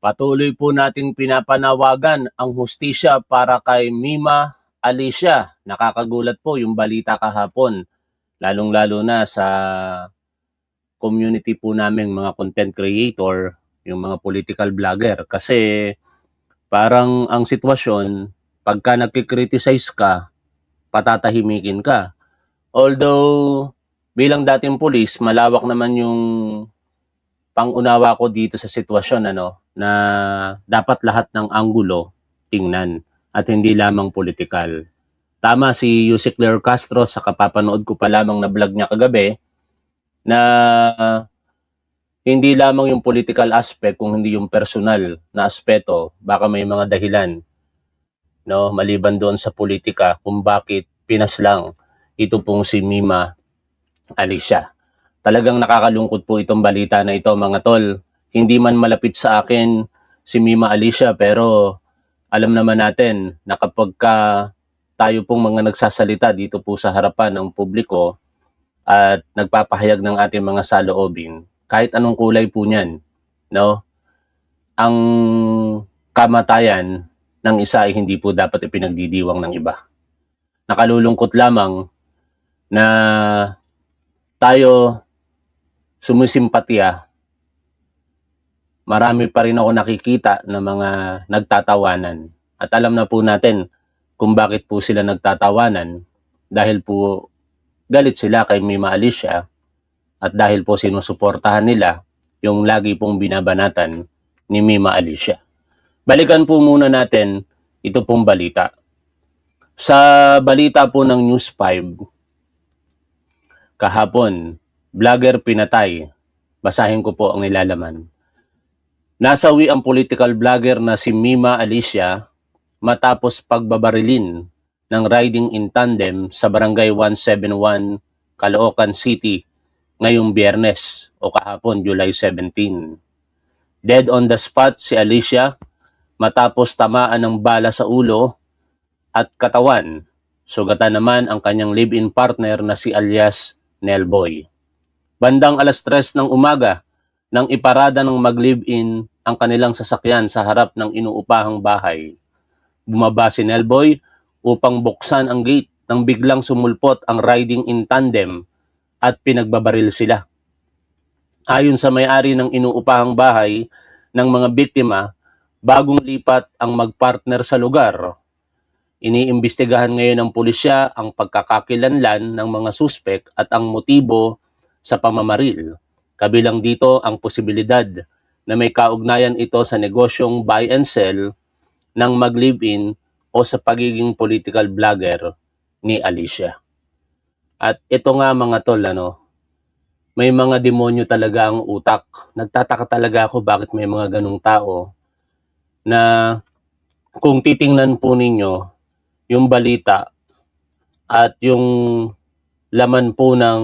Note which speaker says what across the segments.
Speaker 1: Patuloy po nating pinapanawagan ang hustisya para kay Mima Alicia. Nakakagulat po yung balita kahapon, lalong-lalo na sa community po namin mga content creator, yung mga political vlogger. Kasi parang ang sitwasyon, pagka nagkikriticize ka, patatahimikin ka. Although, bilang dating pulis, malawak naman yung pangunawa ko dito sa sitwasyon na dapat lahat ng anggulo tingnan at hindi lamang politikal. Tama si Yusek Leo Castro sa kapapanood ko pa lamang na vlog niya kagabi na hindi lamang yung political aspect kung hindi yung personal na aspeto, baka may mga dahilan maliban doon sa politika kung bakit pinaslang ito pong si Mima Alicia. Talagang nakakalungkot po itong balita na ito mga tol. Hindi man malapit sa akin si Mima Alicia pero alam naman natin na kapag tayo pong mga nagsasalita dito po sa harapan ng publiko at nagpapahayag ng ating mga saloobin, kahit anong kulay po niyan, ang kamatayan ng isa ay hindi po dapat ipinagdidiwang ng iba. Nakalulungkot lamang na tayo sumisimpatya, marami pa rin ako nakikita na mga nagtatawanan. At alam na po natin kung bakit po sila nagtatawanan, dahil po galit sila kay Mima Alicia at dahil po sinusuportahan nila yung lagi pong binabanatan ni Mima Alicia. Balikan po muna natin ito pong balita. Sa balita po ng News 5, kahapon, vlogger pinatay. Basahin ko po ang nilalaman. Nasawi ang political vlogger na si Mima Alicia matapos pagbabarilin ng riding in tandem sa Barangay 171, Caloocan City ngayong Biyernes o kahapon, July 17. Dead on the spot si Alicia matapos tamaan ng bala sa ulo at katawan. Sugatan naman ang kanyang live-in partner na si alias Nelboy. Bandang 3:00 ng umaga nang iparada ng mag-live-in ang kanilang sasakyan sa harap ng inuupahang bahay. Bumaba si Nelboy upang buksan ang gate nang biglang sumulpot ang riding in tandem at pinagbabaril sila. Ayon sa may-ari ng inuupahang bahay ng mga biktima, bagong lipat ang magpartner sa lugar. Iniimbestigahan ngayon ng pulisya ang pagkakakilanlan ng mga suspek at ang motibo sa pamamaril. Kabilang dito ang posibilidad na may kaugnayan ito sa negosyong buy and sell ng mag-live-in o sa pagiging political vlogger ni Alicia. At ito nga mga tol, may mga demonyo talaga ang utak. Nagtataka talaga ako bakit may mga ganung tao na kung titingnan po ninyo yung balita at yung laman po ng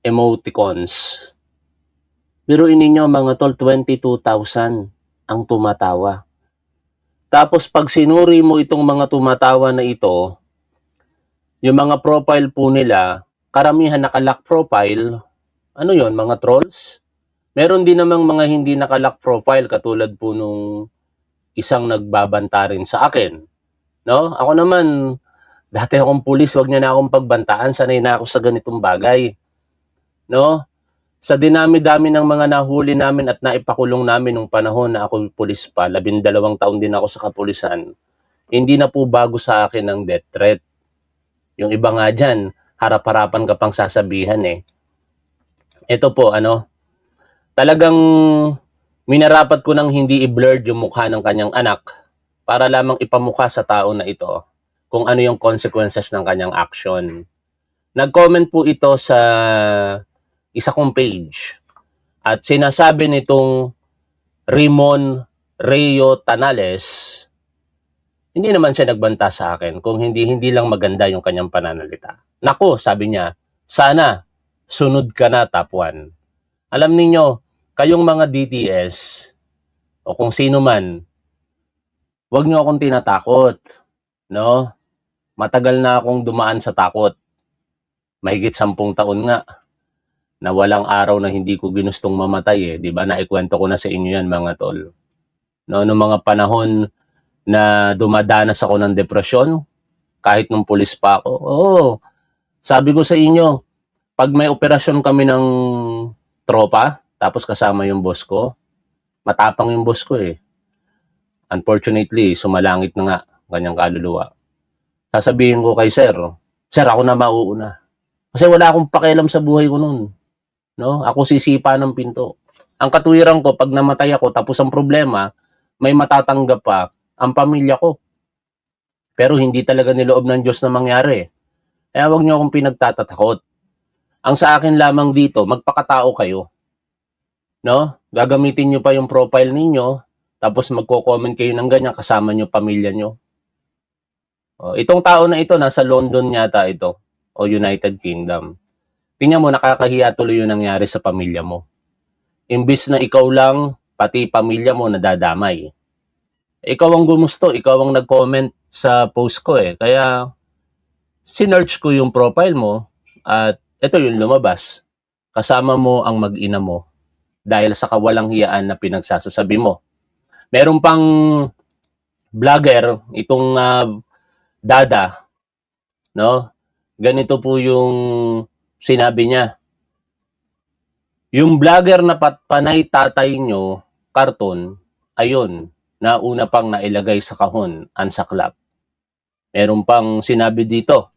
Speaker 1: emoticons. Biruin ninyo mga tol, 22,000 ang tumatawa. Tapos pag sinuri mo itong mga tumatawa na ito, yung mga profile po nila, karamihan naka-lock profile. Ano yon, mga trolls? Meron din namang mga hindi naka-lock profile katulad po nung isang nagbabanta rin sa akin. Ako naman, dati akong pulis, wag niyo na akong pagbantaan, sanay na ako sa ganitong bagay. Sa dinami-dami ng mga nahuli namin at naipakulong namin nung panahon na ako pulis pa, 12 taon din ako sa kapulisan, hindi na po bago sa akin ang death threat. Yung iba nga dyan, harap-harapan ka pang sasabihan eh. Ito po, talagang minarapat ko nang hindi i-blurred yung mukha ng kanyang anak para lamang ipamukha sa tao na ito kung ano yung consequences ng kanyang action. Nag-comment po ito sa isa kong page at sinasabi nitong Rimon Reo Tanales, hindi naman siya nagbanta sa akin kung hindi lang maganda yung kanyang pananalita. Nako, sabi niya, sana sunod ka na top 1. Alam ninyo, kayong mga DTS o kung sino man, wag niyo akong tinatakot. Matagal na akong dumaan sa takot. Mahigit 10 taon nga. na walang araw na hindi ko ginustong mamatay eh. Di ba? Naikwento ko na sa inyo yan mga tol. No, noong mga panahon na dumadanas ako ng depresyon, kahit nung pulis pa ako, sabi ko sa inyo, pag may operasyon kami ng tropa, tapos kasama yung boss ko, matapang yung boss ko eh. Unfortunately, sumalangit na nga, kanyang kaluluwa. Sasabihin ko kay sir, sir ako na mauuna. Kasi wala akong pakialam sa buhay ko noon. No? Ako sisipa ng pinto. Ang katuwiran ko, pag namatay ako, tapos ang problema, may matatanggap pa ang pamilya ko. Pero hindi talaga niloob ng Diyos na mangyari. Kaya wag niyo akong pinagtatatakot. Ang sa akin lamang dito, magpakatao kayo. No? Gagamitin niyo pa yung profile ninyo, tapos magko-comment kayo ng ganyan, kasama niyo pamilya niyo. Itong tao na ito, nasa London yata ito, o United Kingdom. Tingnan mo, nakakahiya tuloy yung nangyari sa pamilya mo. Imbis na ikaw lang, pati pamilya mo nadadamay. Ikaw ang gumusto, ikaw ang nag-comment sa post ko eh. Kaya, sinearch ko yung profile mo at ito yung lumabas. Kasama mo ang mag-ina mo dahil sa kawalang hiyaan na pinagsasasabi mo. Meron pang vlogger, itong Dada, no? Ganito po yung sinabi niya. Yung vlogger na panay tatay nyo, karton, ayun, nauna pang nailagay sa kahon, ansaklap. Meron pang sinabi dito.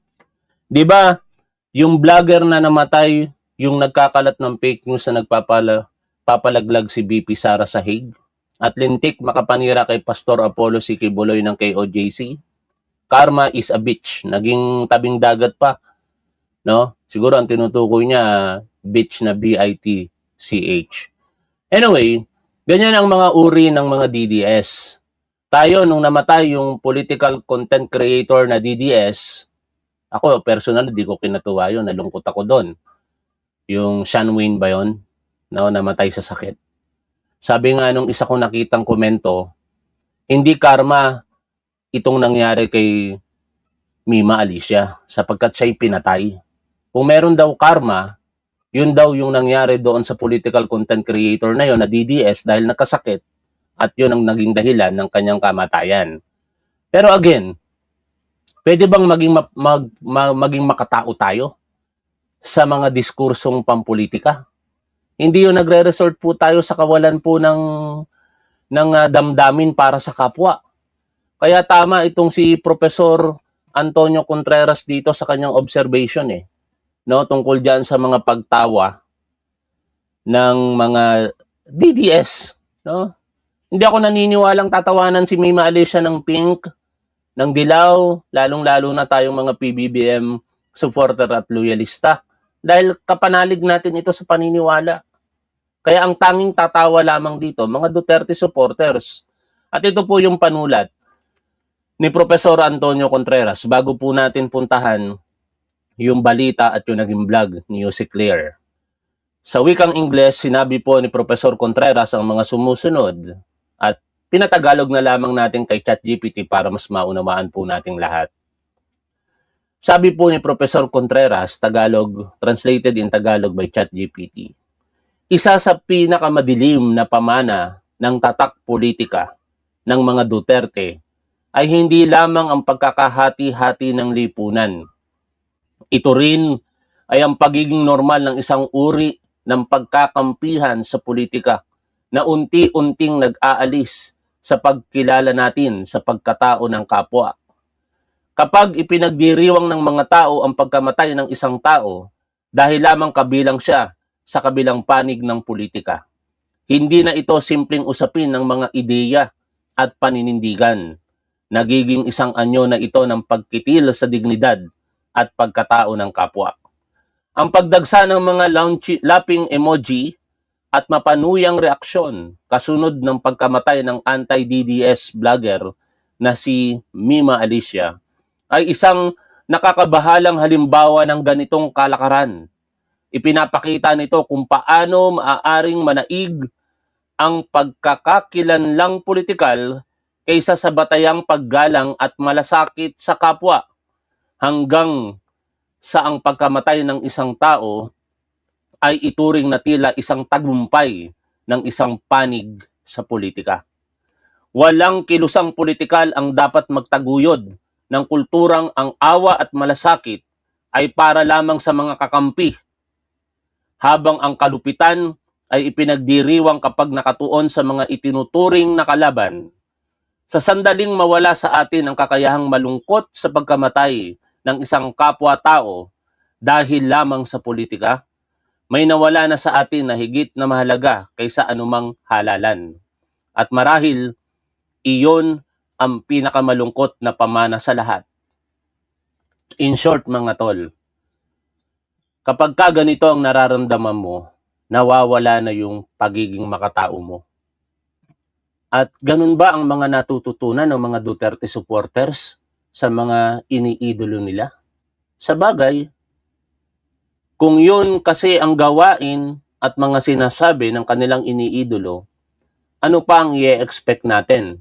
Speaker 1: 'Di ba? Yung vlogger na namatay, yung nagkakalat ng fake news na papalaglag si BP Sara Sahig at lintik makapanira kay Pastor Apollo C. Kibuloy ng KOJC. Karma is a bitch. Naging tabing dagat pa. No? Siguro ang tinutukoy niya, bitch na B-I-T-C-H. Anyway, ganyan ang mga uri ng mga DDS. Tayo, nung namatay yung political content creator na DDS, ako, personal, di ko kinatuwa yun. Nalungkot ako doon. Yung Sean Wayne ba yun? No, namatay sa sakit. Sabi nga nung isa kong nakitang komento, hindi karma itong nangyari kay Mima Alicia sapagkat siya'y pinatay. Kung meron daw karma, yun daw yung nangyari doon sa political content creator na yun na DDS dahil nakasakit at yun ang naging dahilan ng kanyang kamatayan. Pero again, pwede bang maging makatao tayo sa mga diskursong pampolitika? Hindi yung nagre-resort po tayo sa kawalan po ng damdamin para sa kapwa. Kaya tama itong si Professor Antonio Contreras dito sa kanyang observation eh. No, tungkol diyan sa mga pagtawa ng mga DDS, no? Hindi ako naniniwalang tatawanan si Mima Alicia ng pink, ng dilaw, lalong-lalo na tayong mga PBBM supporter at loyalista. Dahil kapanalig natin ito sa paniniwala. Kaya ang tanging tatawa lamang dito, mga Duterte supporters. At ito po yung panulat ni Professor Antonio Contreras bago po natin puntahan yung balita at yung naging vlog ni Jose Claire. Sa wikang Ingles, sinabi po ni Professor Contreras ang mga sumusunod at pinatagalog na lamang natin kay ChatGPT para mas maunawaan po nating lahat. Sabi po ni Professor Contreras, Tagalog, translated in Tagalog by ChatGPT, isa sa pinakamadilim na pamana ng tatak politika ng mga Duterte ay hindi lamang ang pagkakahati-hati ng lipunan. Ito rin ay ang pagiging normal ng isang uri ng pagkakampihan sa politika na unti-unting nag-aalis sa pagkilala natin sa pagkatao ng kapwa. Kapag ipinagdiriwang ng mga tao ang pagkamatay ng isang tao dahil lamang kabilang siya sa kabilang panig ng politika, hindi na ito simpleng usapin ng mga ideya at paninindigan. Nagiging isang anyo na ito ng pagkitil sa dignidad at pagkatao ng kapwa. Ang pagdagsa ng mga laughing emoji at mapanuyang reaksyon kasunod ng pagkamatay ng anti-DDS vlogger na si Mima Alicia ay isang nakakabahalang halimbawa ng ganitong kalakaran. Ipinapakita nito kung paano maaaring manaig ang pagkakakilanlang politikal kaysa sa batayang paggalang at malasakit sa kapwa hanggang sa ang pagkamatay ng isang tao ay ituring na tila isang tagumpay ng isang panig sa politika. Walang kilusang politikal ang dapat magtaguyod ng kulturang ang awa at malasakit ay para lamang sa mga kakampi, habang ang kalupitan ay ipinagdiriwang kapag nakatuon sa mga itinuturing na kalaban. Sa sandaling mawala sa atin ang kakayahang malungkot sa pagkamatay ng isang kapwa-tao dahil lamang sa politika, may nawala na sa atin na higit na mahalaga kaysa anumang halalan. At marahil, iyon ang pinakamalungkot na pamana sa lahat. In short, mga tol, kapag ka ganito ang nararamdaman mo, nawawala na yung pagiging makatao mo. At ganun ba ang mga natututunan ng mga Duterte supporters sa mga iniidolo nila? Sa bagay, kung yun kasi ang gawain at mga sinasabi ng kanilang iniidolo, ano pa ang i-expect natin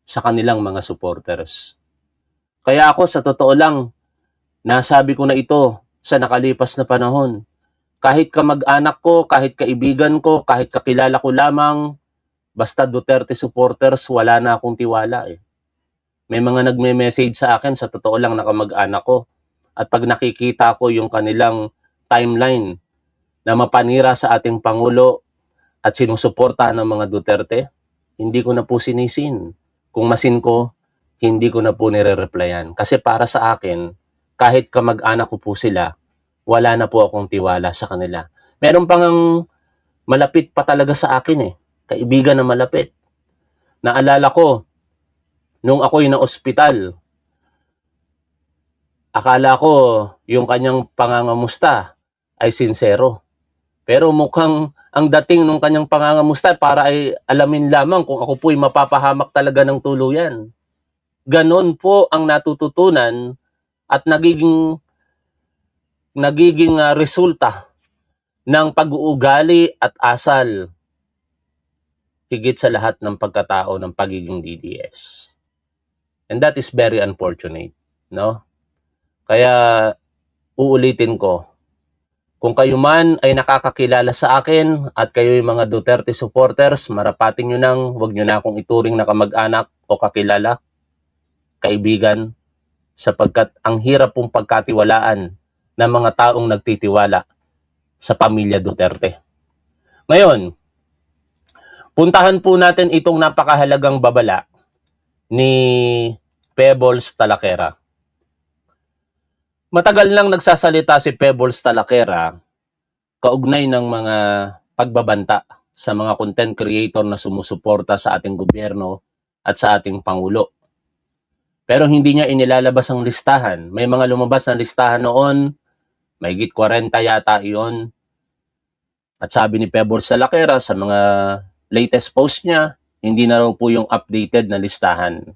Speaker 1: sa kanilang mga supporters? Kaya ako sa totoo lang, nasabi ko na ito sa nakalipas na panahon. Kahit kamag-anak ko, kahit kaibigan ko, kahit kakilala ko lamang, basta Duterte supporters, wala na akong tiwala eh. May mga nagme-message sa akin, sa totoo lang na kamag-anak ko. At pag nakikita ko yung kanilang timeline na mapanira sa ating Pangulo at sinusuportahan ng mga Duterte, hindi ko na po sinisin. Kung masin ko, hindi ko na po nire-replyan. Kasi para sa akin, kahit kamag-anak ko po sila, wala na po akong tiwala sa kanila. Meron pang malapit pa talaga sa akin eh. Kaibigan na malapit. Naalala ko, nung ako'y na-ospital, akala ko yung kanyang pangangamusta ay sincero. Pero mukhang ang dating nung kanyang pangangamusta para ay alamin lamang kung ako po'y mapapahamak talaga ng tuluyan. Ganon po ang natututunan at nagiging resulta ng pag-uugali at asal higit sa lahat ng pagkatao ng pagiging DDS. And that is very unfortunate, no? Kaya uulitin ko, kung kayo man ay nakakakilala sa akin at kayo'y mga Duterte supporters, marapatin nyo nang huwag nyo na akong ituring na kamag-anak o kakilala, kaibigan, sapagkat ang hirap pong pagkatiwalaan ng mga taong nagtitiwala sa pamilya Duterte. Ngayon, puntahan po natin itong napakahalagang babala ni Pebbles Talakera. Matagal nang nagsasalita si Pebbles Talakera kaugnay ng mga pagbabanta sa mga content creator na sumusuporta sa ating gobyerno at sa ating Pangulo. Pero hindi niya inilalabas ang listahan. May mga lumabas na listahan noon, may higit 40 yata iyon. At sabi ni Pebbles Talakera sa mga latest post niya, hindi na raw po yung updated na listahan.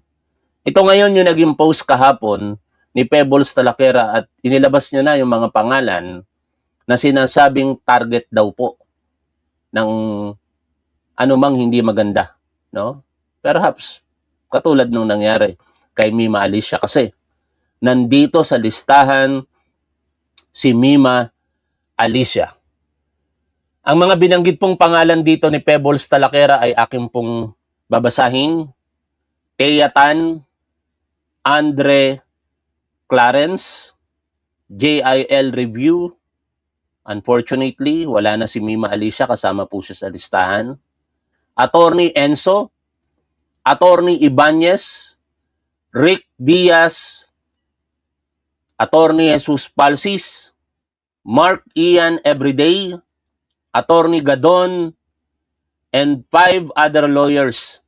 Speaker 1: Ito ngayon yung naging post kahapon ni Pebbles Talakera at inilabas niya na yung mga pangalan na sinasabing target daw po ng anumang hindi maganda, no? Perhaps katulad nung nangyari kay Mima Alicia, kasi nandito sa listahan si Mima Alicia. Ang mga binanggit pong pangalan dito ni Pebbles Talakera ay aking pong babasahin. Thea Tan, Andre Clarence, JIL Review. Unfortunately, wala na si Mima Alicia, kasama po siya sa listahan. Attorney Enzo, Attorney Ibanez, Rick Diaz, Attorney Jesus Palsis, Mark Ian Everyday, Attorney Gadon, and 5 other lawyers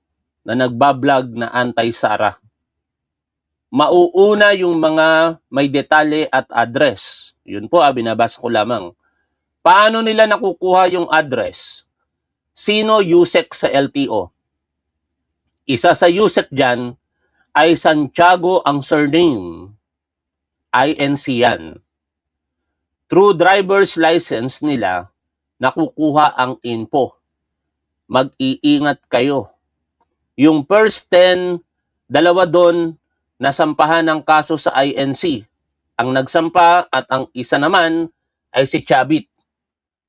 Speaker 1: na nagbablog na anti-Sara. Mauuna yung mga may detalye at address. Yun po, binabasa ko lamang. Paano nila nakukuha yung address? Sino USEC sa LTO? Isa sa USEC dyan ay Santiago ang surname. INC yan. Through driver's license nila, nakukuha ang info. Mag-iingat kayo. Yung first 10, dalawa doon, nasampahan ng kaso sa INC. Ang nagsampa at ang isa naman ay si Chabit.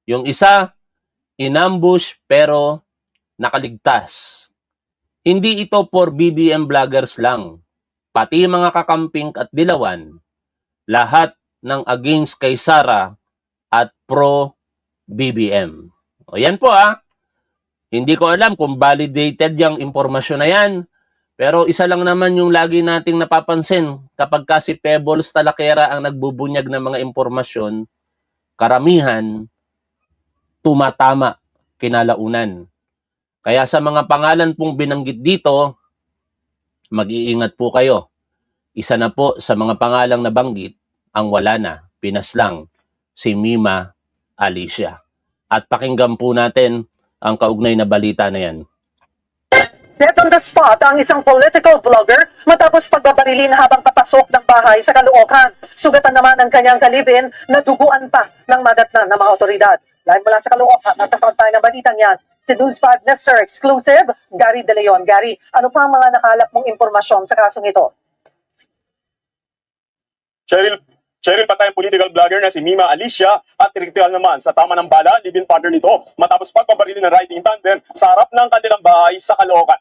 Speaker 1: Yung isa, inambush pero nakaligtas. Hindi ito for BBM vloggers lang. Pati mga kakamping at dilawan, lahat ng against kay Sara at pro BBM. O yan po Hindi ko alam kung validated yung impormasyon na yan. Pero isa lang naman yung lagi nating napapansin. Kapag kasi Pebbles Talakera ang nagbubunyag ng mga impormasyon, karamihan, tumatama kinalaunan. Kaya sa mga pangalan pong binanggit dito, mag-iingat po kayo. Isa na po sa mga pangalang nabanggit, ang wala na, pinaslang, si Mima Alicia. At pakinggan po natin ang kaugnay na balita na yan.
Speaker 2: Dead on the spot ang isang political vlogger matapos pagbabarilin habang papasok ng bahay sa Caloocan. Sugatan naman ang kanyang kalibin na duguan pa ng madatnan ng mga otoridad. Live mula sa Caloocan, natapag tayo ng balitang yan. Si News 5 Nestor Exclusive, Gary De Leon. Gary, ano pa ang mga nakalap mong impormasyon sa kasong ito?
Speaker 3: Cheryl patay ang political vlogger na si Mima Alicia at kritikal naman sa tama ng bala, live-in partner nito matapos pagbabarilin ng riding tandem sa harap ng kanilang bahay sa Caloocan.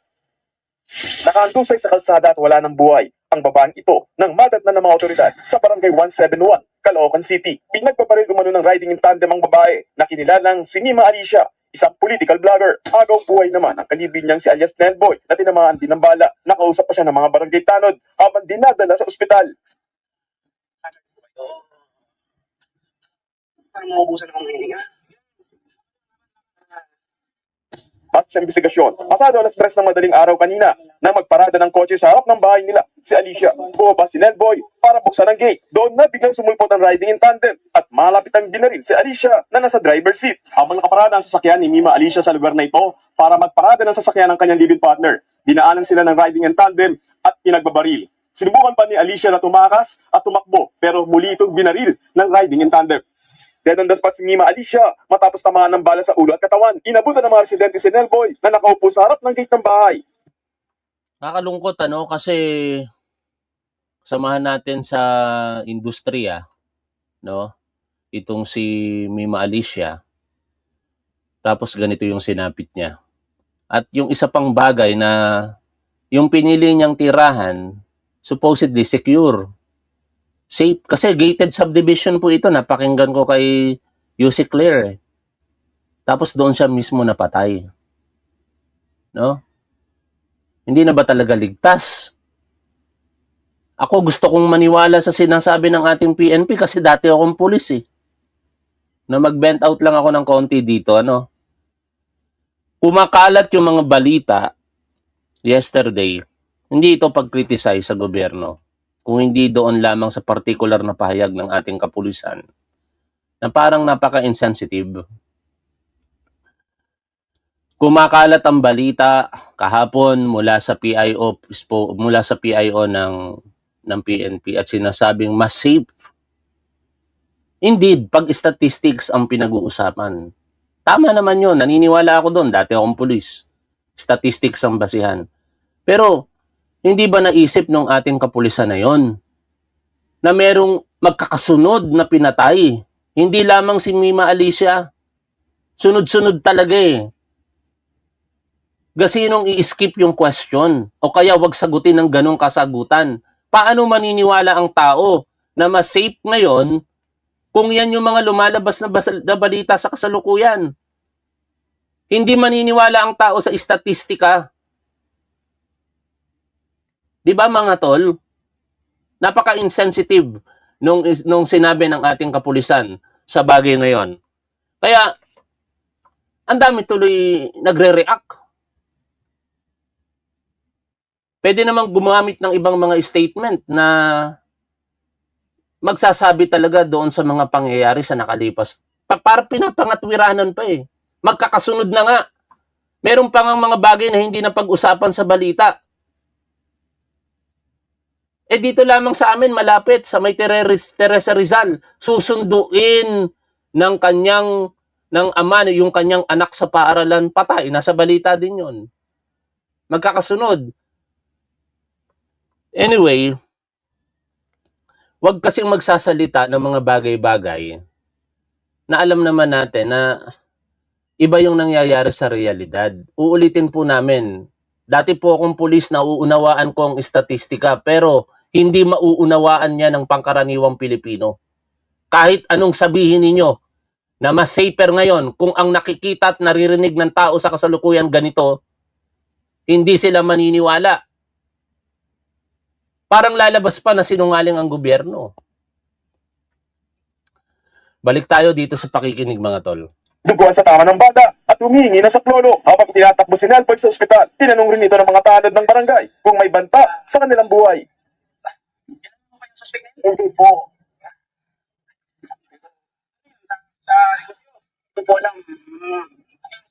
Speaker 3: Nakaantusay sa kalsada at wala ng buhay ang babaeng ito nang madatnan ng mga otoridad sa barangay 171, Caloocan City. Pinagbabaril umano ng riding in tandem ang babae na kinilalang si Mima Alicia, isang political vlogger. Agaw buhay naman ang kalibin niyang si alias Nenboy na tinamaan din ng bala. Nakausap pa siya ng mga barangay tanod habang dinadala sa ospital.
Speaker 4: Parang maubusan akong hininga.
Speaker 3: At sa investigasyon, pasado alas 3 ng madaling araw kanina nang magparada ng kotse sa harap ng bahay nila si Alicia. Bumaba si Nenboy para buksan ang gate. Doon na biglang sumulpot ang riding in tandem at malapit ang binaril si Alicia na nasa driver's seat. Habang nakaparada ang sasakyan ni Mima Alicia sa lugar na ito para magparada ng sasakyan ng kanyang live-in partner, dinaanan sila ng riding in tandem at pinagbabaril. Sinubukan pa ni Alicia na tumakas at tumakbo pero muli itong binaril ng riding in tandem. Dead on the spot si Mima Alicia matapos tamaan ng bala sa ulo at katawan. Inabutan ng mga residente si Nenboy na nakaupo sa harap ng gate ng bahay.
Speaker 1: Nakakalungkot kasi samahan natin sa industriya, no? Itong si Mima Alicia. Tapos ganito yung sinapit niya. At yung isa pang bagay na yung pinili niyang tirahan, supposedly secure. Safe. Kasi gated subdivision po ito. Napakinggan ko kay Yussi Claire. Tapos doon siya mismo napatay. No? Hindi na ba talaga ligtas? Ako gusto kong maniwala sa sinasabi ng ating PNP kasi dati akong pulis Na mag-vent out lang ako ng konti dito. Kumakalat yung mga balita yesterday. Hindi ito pag-criticize sa gobyerno. Kung hindi doon lamang sa particular na pahayag ng ating kapulisan na parang napaka-insensitive. Kumakalat ang balita kahapon mula sa PIO ng PNP at sinasabing mas safe. Indeed, pag statistics ang pinag-uusapan. Tama naman yun, naniniwala ako doon, dati akong pulis. Statistics ang basihan. Pero hindi ba naisip ng ating kapulisan na yon na merong magkakasunod na pinatay? Hindi lamang si Mima Alicia. Sunod-sunod talaga Gasinong i-skip yung question o kaya wag sagutin ng ganong kasagutan. Paano maniniwala ang tao na mas safe ngayon kung yan yung mga lumalabas na balita sa kasalukuyan? Hindi maniniwala ang tao sa istatistika. Di ba mga tol? Napaka-insensitive nung sinabi ng ating kapulisan sa bagay ngayon. Kaya, ang dami tuloy nagre-react. Pwede namang gumamit ng ibang mga statement na magsasabi talaga doon sa mga pangyayari sa nakalipas. Para pinapangatwiranan pa Magkakasunod na nga. Meron pa nga mga bagay na hindi na pag-usapan sa balita. Dito lamang sa amin, malapit, sa may Teresa Rizal, susunduin ng ama, yung kanyang anak sa paaralan, patay. Nasa balita din yon. Magkakasunod. Anyway, wag kasing magsasalita ng mga bagay-bagay na alam naman natin na iba yung nangyayari sa realidad. Uulitin po namin, dati po akong pulis na uunawaan ko ang estatistika pero hindi mauunawaan niya ng pangkaraniwang Pilipino. Kahit anong sabihin ninyo na mas safer ngayon kung ang nakikita at naririnig ng tao sa kasalukuyan ganito, hindi sila maniniwala. Parang lalabas pa na sinungaling ang gobyerno. Balik tayo dito sa pakikinig mga tol.
Speaker 3: Duguan sa tama ng bata at humihingi ng saklolo habang tinatakbo si Nelboy sa ospital. Tinanong rin ito ng mga tanod ng barangay kung may banta sa kanilang buhay.
Speaker 4: Hindi po. Sa ito po lang,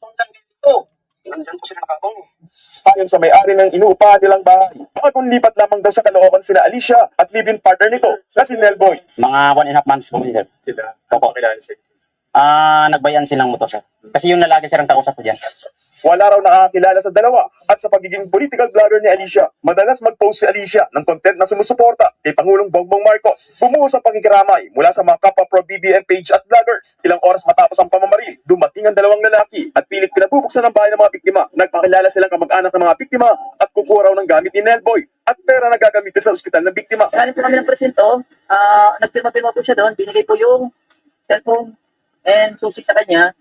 Speaker 4: tundang dito. Nandyan po sila nakakong.
Speaker 3: Ayon sa may-ari ng inuupahan nilang bahay, bagong lipat lamang daw sa Caloocan sila Alicia at live-in partner nito na si Nelboy.
Speaker 4: Mga 1.5 months po, sir.
Speaker 3: Sila,
Speaker 4: Opo.
Speaker 3: kilala siya.
Speaker 4: Nagbayan silang motor, sir. Kasi yung lalaki sir ang kausap ko dyan.
Speaker 3: Wala raw nakakakilala sa dalawa at sa pagiging political vlogger ni Alicia, madalas mag-post si Alicia ng content na sumusuporta kay Pangulong Bongbong Marcos. Bumuhos ang pakikiramay mula sa mga kapwa pro-BBM page at vloggers. Ilang oras matapos ang pamamaril, dumating ang dalawang lalaki at pilit pinabubuksan ang bahay ng mga biktima. Nagpakilala silang kamag-anak ng mga biktima at kukuha raw ng gamit ni Nelboy at pera na gagamitin sa ospital ng biktima.
Speaker 5: Galing po kami ng presinto, nagpirma-pirma po siya doon, binigay po yung cellphone and susi sa kanya.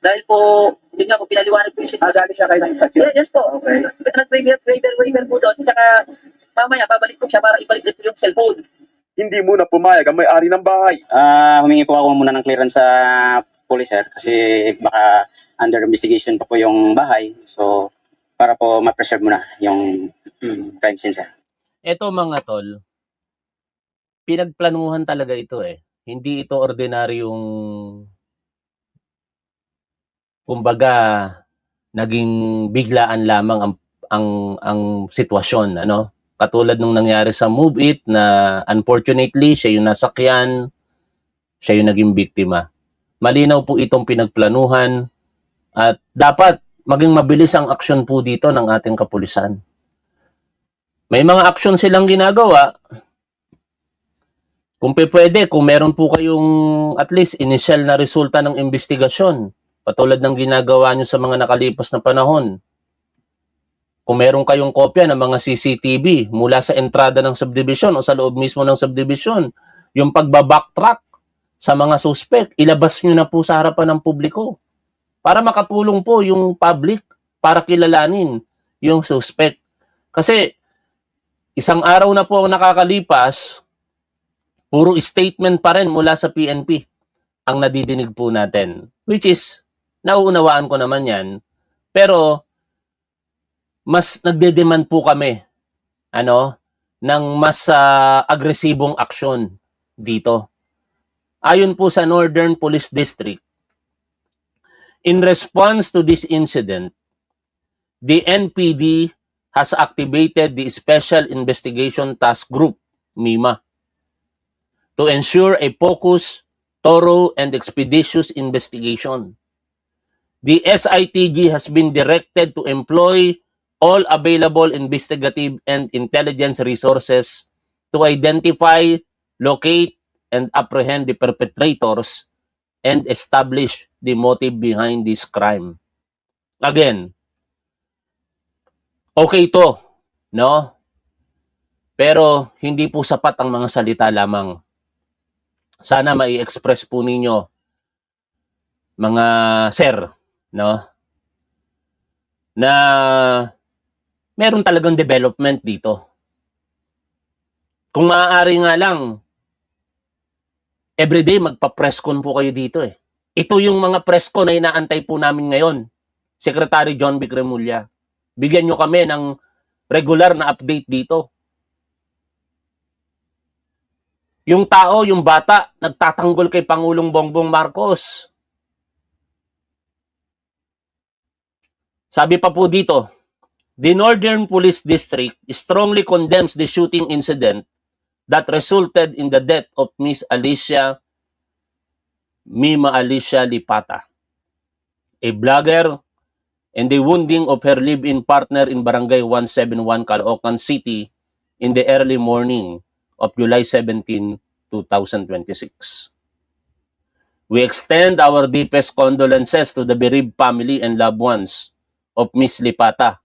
Speaker 5: Dahil po, hindi nga po, pinaliwanag po yung sitwasyon.
Speaker 4: Galing siya kayo ng istasyon.
Speaker 5: Yes po.
Speaker 4: Okay.
Speaker 5: Nag-waiver po doon. Tsaka, mamaya, babalik po siya para ibalik po yung cellphone.
Speaker 3: Hindi muna pumayag ang may-ari ng bahay.
Speaker 4: Humingi po ako muna ng clearance sa police, sir. Kasi baka under investigation pa po yung bahay. So, para po ma-preserve muna yung crime scene, sir.
Speaker 1: Eto mga tol, pinagplanuhan talaga ito eh. Hindi ito ordinaryong kumbaga naging biglaan lamang ang sitwasyon, ano? Katulad nung nangyari sa Move It na unfortunately siya yung nasakyan, siya yung naging biktima. Malinaw po itong pinagplanuhan at dapat maging mabilis ang aksyon po dito ng ating kapulisan. May mga aksyon silang ginagawa. Kung pwede, kung meron po kayong at least initial na resulta ng investigasyon, patulad ng ginagawa nyo sa mga nakalipas na panahon. Kung meron kayong kopya ng mga CCTV mula sa entrada ng subdivision o sa loob mismo ng subdivision, yung pagbabacktrack sa mga suspect, ilabas nyo na po sa harapan ng publiko para makatulong po yung public para kilalanin yung suspect. Kasi isang araw na po ang nakakalipas, puro statement pa rin mula sa PNP ang nadidinig po natin. Which is, nauunawaan ko naman yan. Pero, mas nagde-demand po kami ng mas agresibong aksyon dito. Ayon po sa Northern Police District, in response to this incident, the NPD has activated the Special Investigation Task Group, MIMA, to ensure a focused, thorough, and expeditious investigation. The SITG has been directed to employ all available investigative and intelligence resources to identify, locate, and apprehend the perpetrators and establish the motive behind this crime. Again, okay to, no? Pero hindi po sapat ang mga salita lamang. Sana mai-express po ninyo, mga sir, no? Na meron talagang development dito. Kung maaari nga lang, everyday magpa-presscon po kayo dito eh. Ito yung mga presscon na inaantay po namin ngayon. Secretary John Vic Remulla. Bigyan nyo kami ng regular na update dito. Yung tao, yung bata, nagtatanggol kay Pangulong Bongbong Marcos. Sabi pa po dito, the Northern Police District strongly condemns the shooting incident that resulted in the death of Miss Mima Alicia Lipata, a blogger, and the wounding of her live-in partner in Barangay 171, Caloocan City in the early morning of July 17, 2026. We extend our deepest condolences to the bereaved family and loved ones of Miss Lipata.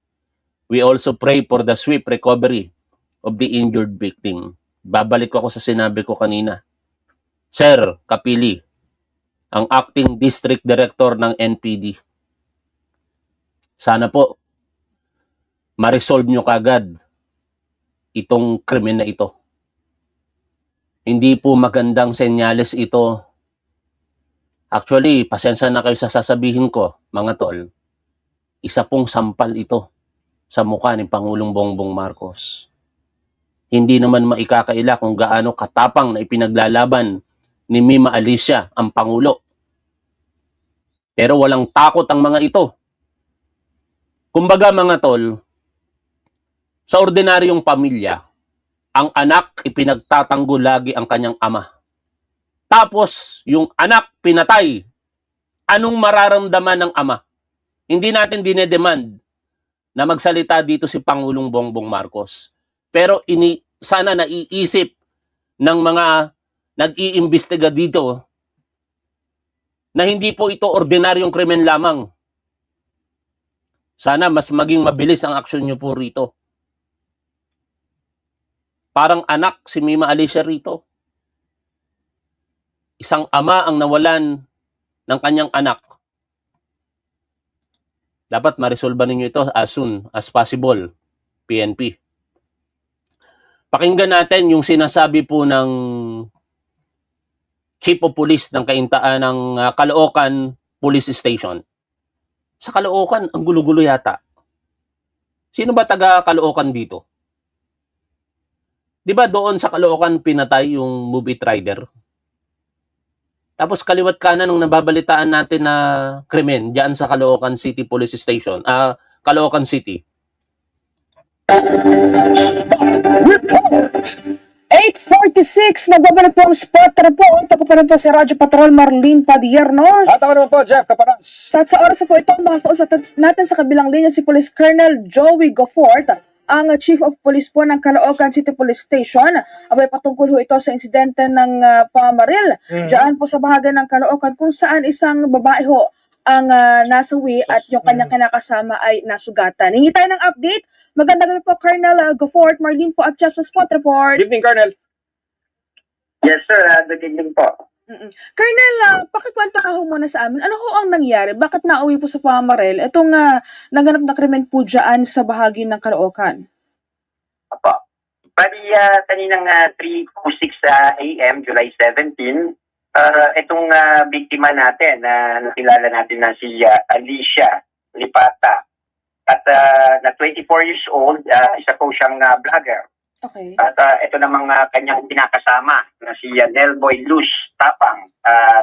Speaker 1: We also pray for the swift recovery of the injured victim. Babalik ako sa sinabi ko kanina. Sir Kapili, ang acting district director ng NPD. Sana po ma-resolve nyo kagad itong krimen na ito. Hindi po magandang senyales ito. Actually, pasensya na kayo sa sasabihin ko, mga tol. Isa pong sampal ito sa mukha ni Pangulong Bongbong Marcos. Hindi naman maikakaila kung gaano katapang na ipinaglalaban ni Mima Alicia ang Pangulo. Pero walang takot ang mga ito. Kumbaga mga tol, sa ordinaryong pamilya, ang anak ipinagtatanggol lagi ang kanyang ama. Tapos, yung anak pinatay. Anong mararamdaman ng ama? Hindi natin dinedemand na magsalita dito si Pangulong Bongbong Marcos. Pero sana naiisip ng mga nag-iimbestiga dito na hindi po ito ordinaryong krimen lamang. Sana mas maging mabilis ang aksyon nyo po rito. Parang anak si Mima Alicia rito. Isang ama ang nawalan ng kanyang anak. Dapat ma-resolve ninyo ito as soon as possible, PNP. Pakinggan natin yung sinasabi po ng Chief of Police ng Caloocan Police Station. Sa Caloocan, ang gulo-gulo yata. Sino ba taga Caloocan dito? Di ba doon sa Caloocan pinatay yung movie rider? Tapos kaliwat kanan ng nababalitaan natin na krimen diyan sa Caloocan City Police Station, Caloocan City.
Speaker 6: Report! 8:46, nagbabalik po ang spot report. Ako pa rin po si Radyo Patrol Marlene Padiernos.
Speaker 7: At ako naman po, Jeff Caparas.
Speaker 6: Sa oras na po ito, makakausap natin sa kabilang linya si Police Colonel Joey Gofort, ang Chief of Police po ng Caloocan City Police Station. Abay, patungkol ho ito sa insidente ng pamaril diyan po sa bahagi ng Caloocan kung saan isang babae ho ang nasawi at yung kanyang kinakasama ay nasugatan. Hingi tayo ng update. Magandang gabi po, Colonel Gofort, Marlene po at Jeff sa Spot Report.
Speaker 7: Good evening, Colonel.
Speaker 8: Yes, sir. Good evening po.
Speaker 6: Colonel, pakikwento ka ho muna sa amin. Ano ho ang nangyari? Bakit nauwi po sa pamaril itong naganap na krimen po dyan sa bahagi ng Caloocan?
Speaker 8: Apo. Bali, kaninang 3:06 a.m., July 17, itong biktima natin, nakilala natin na si Alicia Lipata. At na 24 years old, isa po siyang vlogger.
Speaker 6: Okay.
Speaker 8: At ito namang kanyang pinakasama na si Nelboy Luz Tapang,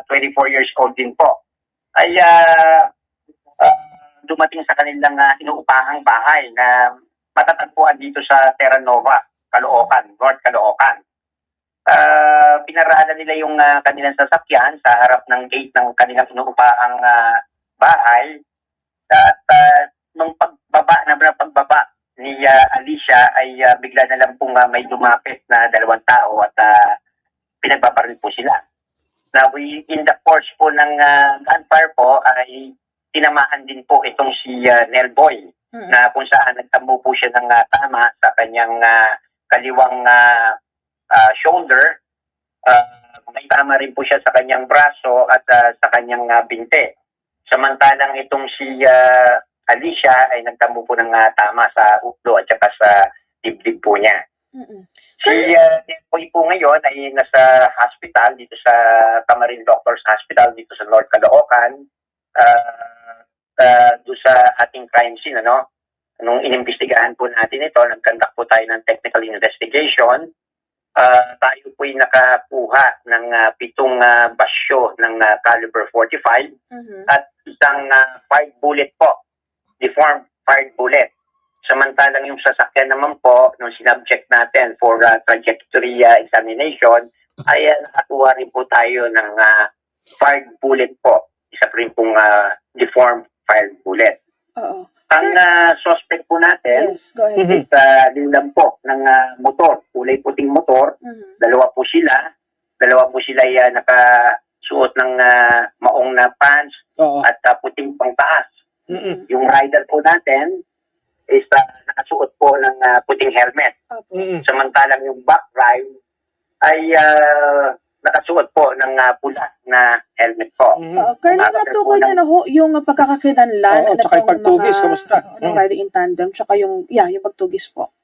Speaker 8: 24 years old din po, ay dumating sa kanilang inuupahang bahay na matatagpuan dito sa Terra Nova, Caloocan, North Caloocan. Pinaraanan nila yung kanilang sasakyan sa harap ng gate ng kanilang inuupahang bahay. At nung pagbaba ni Alicia ay bigla na lang pong may lumapit na dalawang tao at pinagbabaril po sila. Now, in the course po ng gunfire po ay tinamaan din po itong si Nelboy na kung saan nagtambo po siya ng tama sa kanyang kaliwang shoulder. May tama rin po siya sa kanyang braso at sa kanyang binte. Samantalang itong si Alicia ay nagtambo po ng tama sa ulo at saka sa dibdib po niya. Si Nelboy po ngayon ay nasa hospital dito sa Tamarin Doctors Hospital dito sa North Caloocan. Doon sa ating crime scene, nung inimbestigahan po natin ito, nag-conduct po tayo ng technical investigation. Tayo po ay nakakuha ng 7 basyo ng caliber 45 at isang 5 bullet po, deformed 5 bullet. Samantalang yung sasakyan naman po, nung sinubject natin for trajectory examination, ay nakakuha rin po tayo ng 5 bullet po. Isa rin pong deformed 5 bullet.
Speaker 6: Oo.
Speaker 8: Ang suspect po natin,
Speaker 6: Yes, go ahead.
Speaker 8: is linlang po ng motor, kulay puting motor. Dalawa po sila ay suot ng maong na pants
Speaker 2: Oo.
Speaker 8: at puting pangtaas.
Speaker 2: Mm-mm.
Speaker 8: Yung rider po natin is nakasuot po ng puting helmet.
Speaker 2: Mm-mm.
Speaker 8: Samantalang yung back ride ay nakasuot po ng pula na helmet po.
Speaker 6: Colonel, natukoy niyo na ho yung pagkakakilanlan
Speaker 2: Oo, tsaka yung pagtugis, kamusta?
Speaker 6: ng riding in tandem, tsaka yung pagtugis po.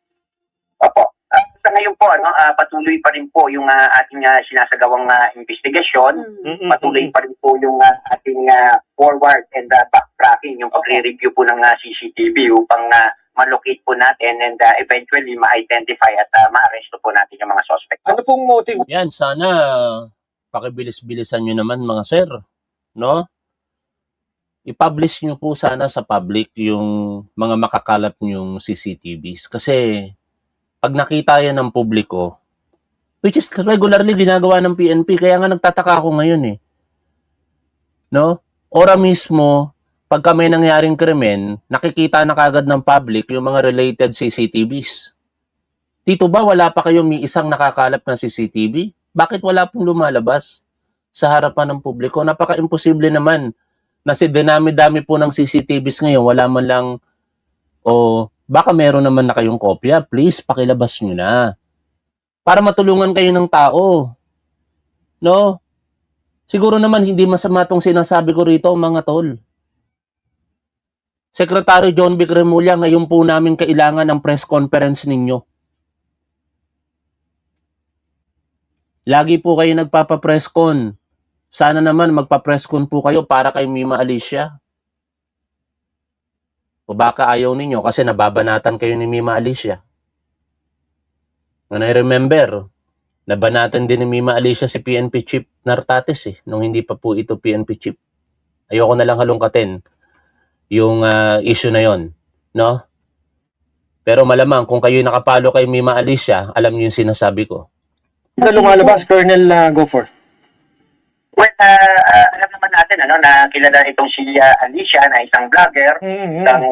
Speaker 8: Opo. Sa ngayon po, patuloy pa rin po yung ating sinasagawang investigasyon.
Speaker 2: Mm-mm.
Speaker 8: Patuloy pa rin po yung ating forward and backtracking, yung pagre-review po ng CCTV upang malocate po natin and eventually ma-identify at ma-arresto po natin yung mga suspect.
Speaker 2: Ano pong motive?
Speaker 1: Yan, sana pakibilis-bilisan nyo naman mga sir, no? I-publish nyo po sana sa public yung mga makakalat nyong CCTVs. Kasi pag nakita yan ng publiko, which is regularly ginagawa ng PNP, kaya nga nagtataka ako ngayon eh. No? Ora mismo, pagka may nangyaring krimen, nakikita na kagad ng public yung mga related CCTVs. Dito ba wala pa kayong may isang nakakalap na CCTV? Bakit wala pong lumalabas sa harapan ng publiko? Napaka-imposible naman na si dinami-dami po ng CCTVs ngayon, wala man lang baka meron naman na kayong kopya, please pakilabas nyo na. Para matulungan kayo ng tao. No? Siguro naman hindi masama tong sinasabi ko rito mga tol. Secretary John Vic Remulla, ngayon po namin kailangan ng press conference ninyo. Lagi po kayo nagpapa-press con. Sana naman magpa-press con po kayo para kay Mima Alicia. O baka ayaw ninyo kasi nababanatan kayo ni Mima Alicia. And I remember, nabanatan din ni Mima Alicia si PNP Chief Nartates nung hindi pa po ito PNP Chief. Ayoko na lang halongkatin yung issue na yon, no? Pero malamang kung kayo nakapalo kay Mima Alicia, alam niyo yung sinasabi ko.
Speaker 2: Na lumalabas, Colonel Goforth.
Speaker 8: Well, alam naman natin na kilala itong si Alicia na isang vlogger,
Speaker 2: Mm-mm.
Speaker 8: isang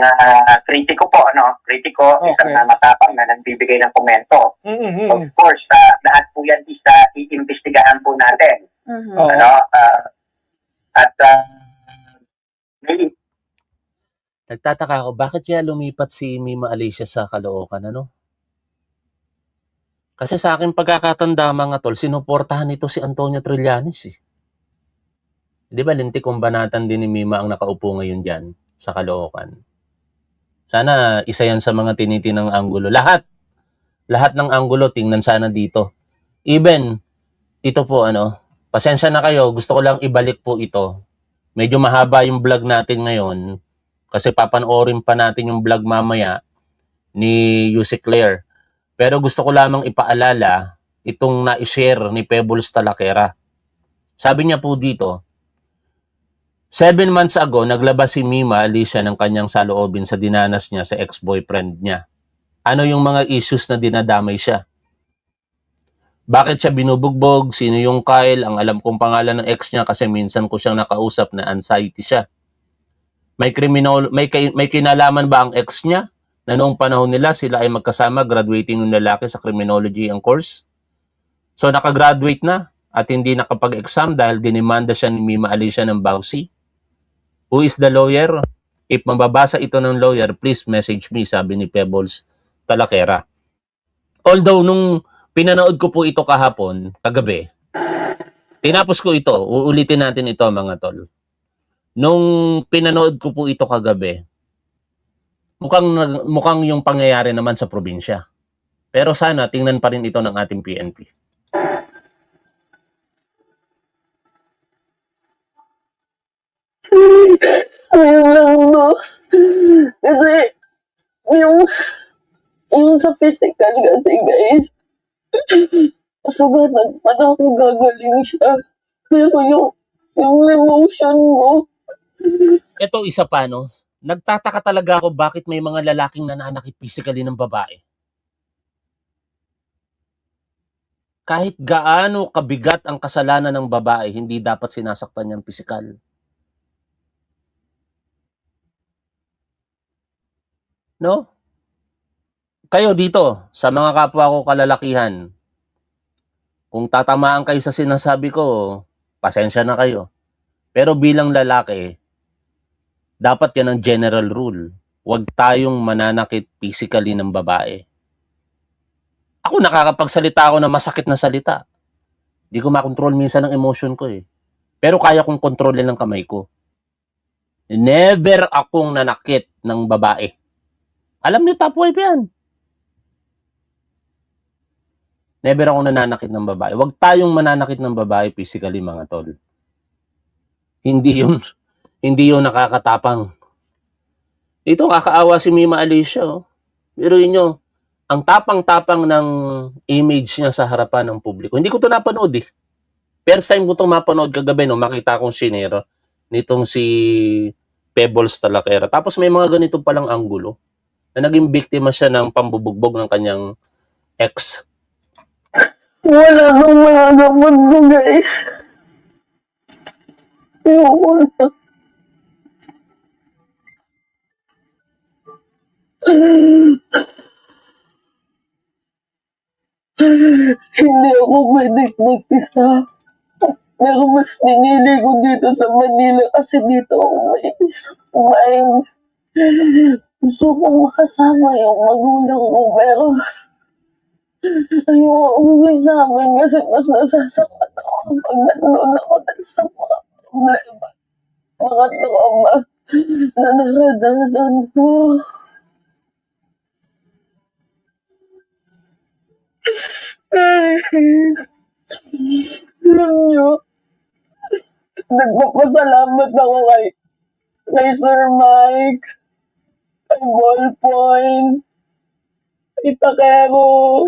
Speaker 8: kritiko po, kritiko, isang
Speaker 2: Okay.
Speaker 8: matapang na nagbibigay ng komento.
Speaker 2: Mm-mm.
Speaker 8: Of course, lahat po yan is iimbestigahan po natin.
Speaker 2: Oo.
Speaker 8: At may
Speaker 1: Nagtataka ako, bakit kaya lumipat si Mima Alicia sa Caloocan, ano? Kasi sa akin pagkakatanda mga tol, sinuportahan ito si Antonio Trillanes eh. Di ba lintik kumbanatan din ni Mima ang nakaupo ngayon dyan sa Caloocan? Sana isa yan sa mga tinitinang anggulo. Lahat ng anggulo tingnan sana dito. Even, ito po pasensya na kayo, gusto ko lang ibalik po ito. Medyo mahaba yung vlog natin ngayon kasi papanoorin pa natin yung vlog mamaya ni Yusek Claire. Pero gusto ko lamang ipaalala itong na-share ni Pebbles Talaquera. Sabi niya po dito, 7 months ago, naglabas si Mima Alicia ng kanyang saloobin sa dinanas niya sa ex-boyfriend niya. Ano yung mga issues na dinadamay siya? Bakit siya binubugbog? Sino yung Kyle? Ang alam kong pangalan ng ex niya kasi minsan ko siyang nakausap na anxiety siya. May kinalaman ba ang ex niya na noong panahon nila sila ay magkasama graduating ng lalaki sa criminology ang course? So nakagraduate na at hindi nakapag-exam dahil dinimanda siya ni Mima Alicia ng bawsi. Who is the lawyer? If mababasa ito ng lawyer, please message me, sabi ni Pebbles Talaquera. Although nung pinanood ko po ito kagabi, tinapos ko ito, uulitin natin ito mga tol. Nung pinanood ko po ito kagabi, mukhang yung pangyayari naman sa probinsya. Pero sana tingnan pa rin ito ng ating PNP.
Speaker 7: Ayun lang, no? Kasi, yung sa physical kasi, guys, sugatan pa na ako gagaling siya. Pero yung emotion mo,
Speaker 1: Ito isa pa, no? Nagtataka talaga ako bakit may mga lalaking nananakit physically ng babae. Kahit gaano kabigat ang kasalanan ng babae, hindi dapat sinasaktan niyang pisikal. No? Kayo dito, sa mga kapwa ko kalalakihan, kung tatamaan kayo sa sinasabi ko, pasensya na kayo. Pero bilang lalaki, dapat yan ang general rule. Huwag tayong mananakit physically ng babae. Ako nakakapagsalita ako ng masakit na salita. Di ko makontrol minsan ang emotion ko eh. Pero kaya kong kontrolin ng kamay ko. Never akong nanakit ng babae. Alam niyo, top wife yan. Never akong nananakit ng babae. Huwag tayong mananakit ng babae physically, mga tol. Hindi yun nakakatapang. Ito, kakaawa si Mima Alicia. Oh. Biruin nyo, ang tapang-tapang ng image niya sa harapan ng publiko. Hindi ko ito napanood eh. First time ko ito mapanood kagabi, no, makita akong sinero nitong si Pebbles Talakera. Tapos may mga ganito palang anggulo na naging biktima siya ng pambubugbog ng kanyang ex.
Speaker 7: Wala nang malalaman ko, guys. Ayoko na. Hindi ako pwedeng mag-isa. Pero mas pinili ko dito sa Manila kasi dito ako may peace of mind. Gusto kong makasama yung magulang ko pero ayoko umuwi sa amin kasi mas nasasaktan ako pag nandun ako dahil sa mga problema, mga trauma na naranasan ko. Alam niyo, nagpapasalamat ako kay Sir Mike, kay Ballpoint, kay Takero,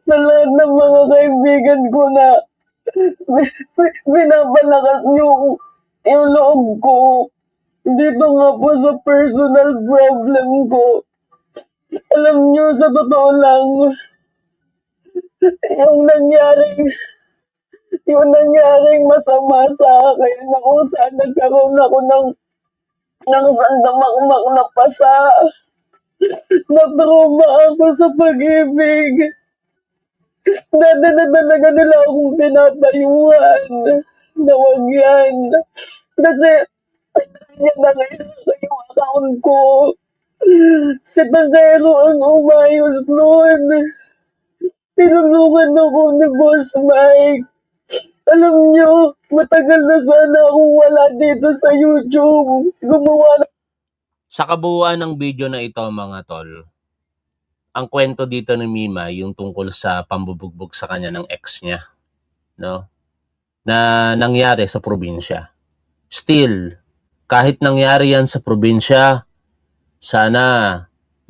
Speaker 7: sa lahat ng mga kaibigan ko na pinapalakas yung loob ko. Dito nga po sa personal problem ko. Alam niyo, sa totoo lang, yung nangyaring masama sa akin na kung saan nagkaroon ako ng sandamakmak na pasa. Na-trauma ako sa pag-ibig. Dati na talaga nila akong pinapayuhan na wag yan. Kasi niya na yung account ko. Si Takero ang umayos noon. Tinulungan ako ni Boss Mike. Alam nyo, matagal na sana akong wala dito sa YouTube. Gumawa na.
Speaker 1: Sa kabuuan ng video na ito, mga tol, ang kwento dito ni Mima, yung tungkol sa pambubugbog sa kanya ng ex niya, no? Na nangyari sa probinsya. Still, kahit nangyari yan sa probinsya, sana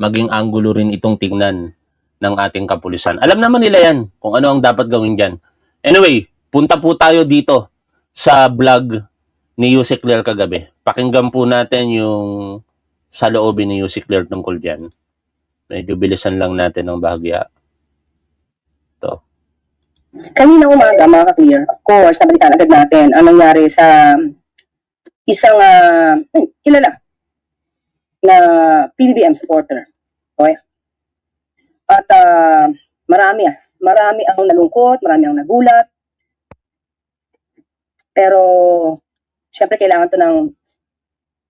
Speaker 1: maging anggulo rin itong tingnan ng ating kapulisan. Alam naman nila yan kung ano ang dapat gawin dyan. Anyway, punta po tayo dito sa vlog ni Yusek Claire kagabi. Pakinggan po natin yung sa loobin ni Yusek Claire tungkol dyan. Medyo bilisan lang natin ng bahagya. Ito.
Speaker 9: Kanina umaga, mga ka-clear, of course, nabalitaan agad natin ang nangyari sa isang kilala na PBBM supporter. Okay? At marami ang nalungkot, marami ang nagulat. Pero, syempre kailangan to ng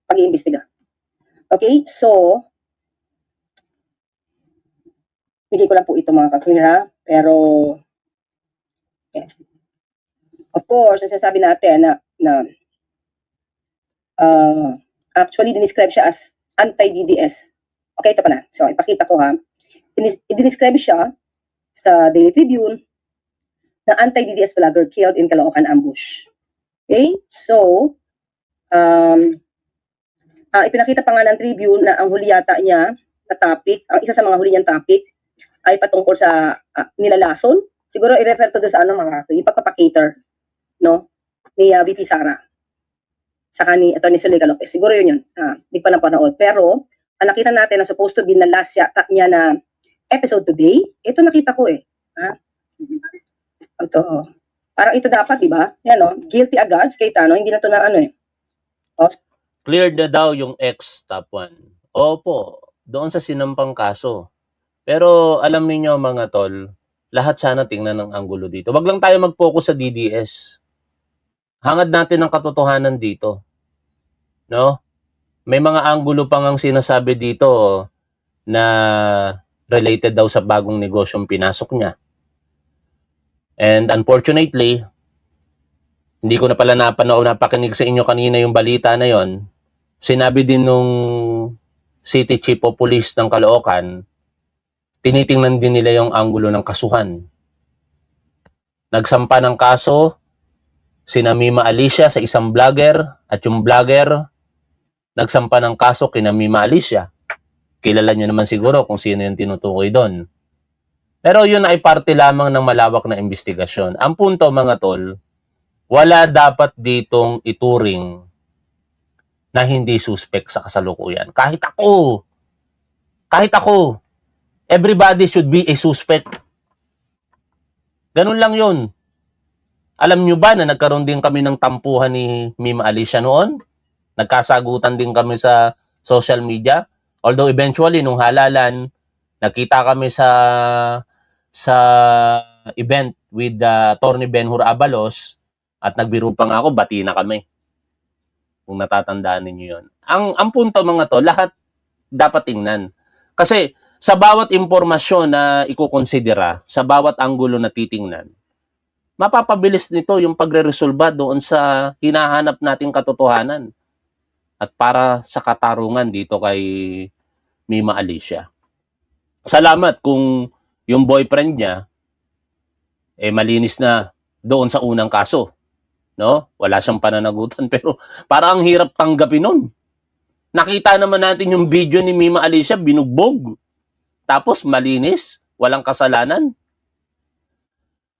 Speaker 9: pag-iimbestiga. Okay? So, bigay ko lang po ito, mga ka-clear, ha? Pero, okay. Of course, nasasabi natin na actually, dinescribe siya as anti-DDS. Okay, ito pala. So, ipakita ko, ha. I-describe siya sa Daily Tribune na anti-DDS vlogger killed in Caloocan ambush. Okay? So, ipinakita pa nga ng Tribune na ang huli yata niya na topic, ang isa sa mga huli niyang topic ay patungkol sa nilalason. Siguro i-refer to doon sa yung pagpapakater, no? Ni VP Sara. Saka ni Atty. Zuleika Lopez. Siguro yun. Hindi pa napanood. Pero, ang nakita natin na supposed to be na last yata niya na episode today, ito nakita ko eh. Ito. Parang ito dapat, di ba? Yan o. Guilty agad. Kay Tano. Hindi na ito na eh.
Speaker 1: Cleared na daw yung ex top 1. Opo, doon sa sinampang kaso. Pero alam niyo mga tol, lahat sana tingnan ng anggulo dito. Wag lang tayo mag-focus sa DDS. hangad natin ang katotohanan dito. No? May mga anggulo pang ang sinasabi dito na related daw sa bagong negosyong pinasok niya. And unfortunately, hindi ko na pala napakinig sa inyo kanina yung balita na yon. Sinabi din nung City Chief of Police ng Caloocan, tinitingnan din nila yung anggulo ng kasuhan. Nagsampa ng kaso sina Mima Alicia sa isang vlogger at yung vlogger nagsampa ng kaso kina Mima Alicia. Kilala nyo naman siguro kung sino yung tinutukoy doon. Pero yun ay parte lamang ng malawak na investigasyon. Ang punto mga tol, wala dapat ditong ituring na hindi suspect sa kasalukuyan. Kahit ako, everybody should be a suspect. Ganun lang yun. Alam nyo ba na nagkaroon din kami ng tampuhan ni Mima Alicia noon? Nagkasagutan din kami sa social media. Although eventually, nung halalan, nakita kami sa event with Attorney Benhur Abalos at nagbiro pa nga ako, bati na kami. Kung natatandaan ninyo yun. Ang punto mga to, lahat dapat tingnan. Kasi sa bawat impormasyon na ikukonsidera, sa bawat anggulo na titingnan, mapapabilis nito yung pagre-resolba doon sa hinahanap nating katotohanan. At para sa katarungan dito kay Mima Alicia. Salamat kung yung boyfriend niya malinis na doon sa unang kaso. No? Wala siyang pananagutan pero parang ang hirap tanggapin nun. Nakita naman natin yung video ni Mima Alicia, binugbog. Tapos malinis, walang kasalanan.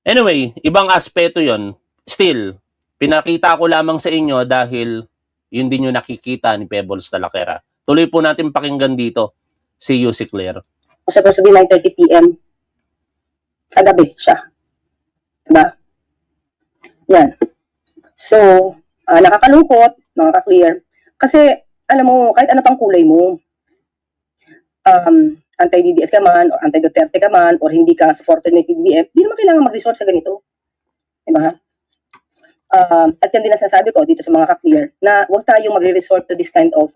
Speaker 1: Anyway, ibang aspeto yon. Still, pinakita ko lamang sa inyo dahil yun din yung nakikita ni Pebbles Talakera. Tuloy po natin pakinggan dito si Yussi Claire.
Speaker 9: Supposed to be 9:30 p.m. Kagabi siya. Diba? Yan. So, nakakalungkot, mga ka-clear. Kasi, alam mo, kahit ano pang kulay mo, anti-DDS ka man, or anti-Duterte ka man, or hindi ka supporter ng PBBM, di naman kailangan mag-resort sa ganito. Diba? At yan din ang sinasabi ko dito sa mga ka-clear, na huwag tayong magre-resort to this kind of,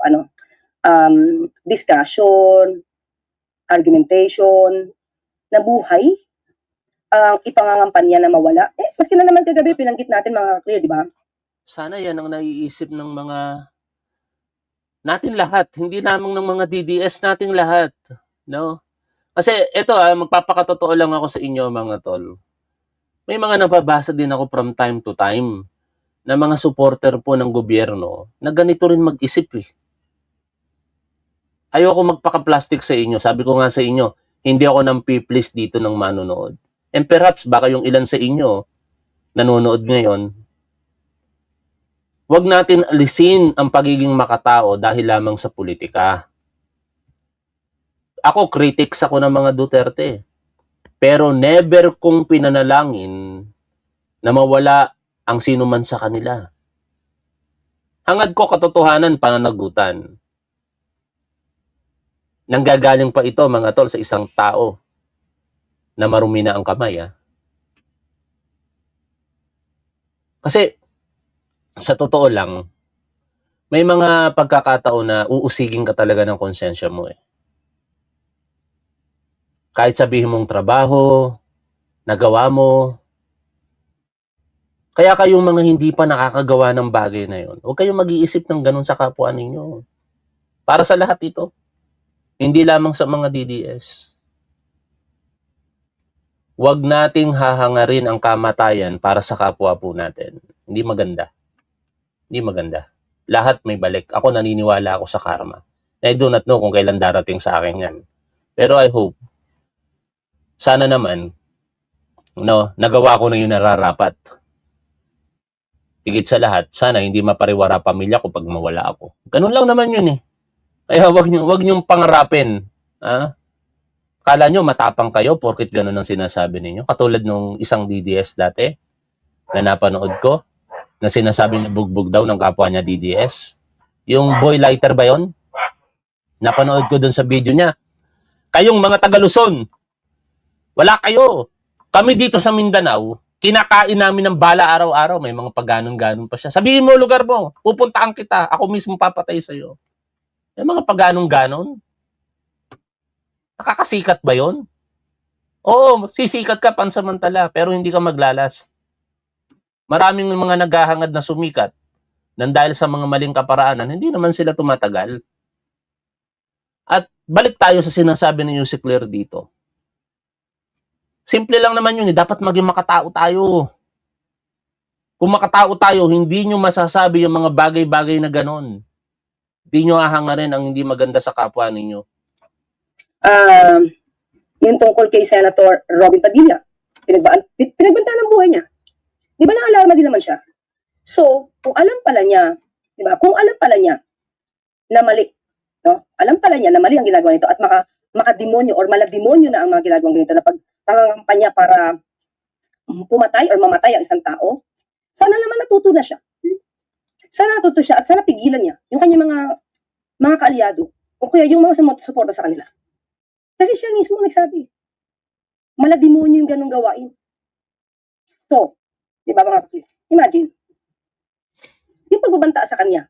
Speaker 9: discussion, argumentation, na buhay, ang ipangangampanya na mawala. Maski na naman kagabi, pinanggit natin mga ka-clear, di ba?
Speaker 1: Sana yan ang naiisip ng mga natin lahat, hindi lamang ng mga DDS nating lahat, no? Kasi ito magpapakatotoo lang ako sa inyo mga tol. May mga nababasa din ako from time to time na mga supporter po ng gobyerno na ganito rin mag-isip eh. Ayoko magpaka-plastic sa inyo. Sabi ko nga sa inyo, hindi ako nang please dito ng manonood. And perhaps baka yung ilan sa inyo nanonood ngayon, wag natin alisin ang pagiging makatao dahil lamang sa politika. Ako, critics ako ng mga Duterte. Pero never kong pinanalangin na mawala ang sino man sa kanila. Hangad ko katotohanan, pananagutan. Nanggagaling pa ito, mga tol, sa isang tao na marumi na ang kamay. Kasi, sa totoo lang, may mga pagkakataon na uusigin ka talaga ng konsensya mo eh. Kahit sabihin mong trabaho, nagawa mo. Kaya kayong mga hindi pa nakakagawa ng bagay na yon, huwag kayong mag-iisip ng ganun sa kapwa ninyo. Para sa lahat ito. Hindi lamang sa mga DDS. Huwag nating hahangarin ang kamatayan para sa kapwa po natin. Hindi maganda. Hindi maganda. Lahat may balik. Ako naniniwala ako sa karma. I do not know kung kailan darating sa akin yan. Pero I hope, sana naman, nagawa ko na yung nararapat. Higit sa lahat, sana hindi mapariwara pamilya ko pag mawala ako. Ganun lang naman yun eh. Kaya wag niyong pangarapin. Kala nyo matapang kayo porkit ganun ang sinasabi ninyo. Katulad nung isang DDS dati na napanood ko, na sinasabi na bugbog daw ng kapwa niya DDS. Yung boy lighter ba yun? Napanood ko dun sa video niya. Kayong mga taga Luzon, wala kayo. Kami dito sa Mindanao, kinakain namin ng bala araw-araw, may mga paganon-ganon pa siya. Sabihin mo lugar mo, pupuntaan kita, ako mismo papatay sa'yo. May mga paganon-ganon. Nakakasikat ba yon? Oo, sisikat ka pansamantala, pero hindi ka maglalast. Maraming mga naghahangad na sumikat nang dahil sa mga maling kaparaanan, hindi naman sila tumatagal. At balik tayo sa sinasabi ni Yusek Claire dito. Simple lang naman yun, dapat maging makatao tayo. Kung makatao tayo, hindi nyo masasabi yung mga bagay-bagay na ganon. Hindi nyo hahangarin ang hindi maganda sa kapwa ninyo.
Speaker 9: Yung tungkol kay Senator Robin Padilla, pinagbantaan ng buhay niya. Di ba na-alarma din naman siya? So, kung alam pala niya, di ba? Kung alam pala niya na mali, no? Alam pala niya na mali ang ginagawa nito at makademonyo or malademonyo na ang mga ginagawang ganito na pangangampanya para pumatay or mamatay ang isang tao, sana naman natuto na siya. Sana natuto siya at sana pigilan niya yung kanyang mga kaalyado o kaya yung mga sumusuporta sa kanila. Kasi siya mismo nagsabi, malademonyo yung ganong gawain. So, di ba mga kapatid? Imagine, yung pagbabanta sa kanya,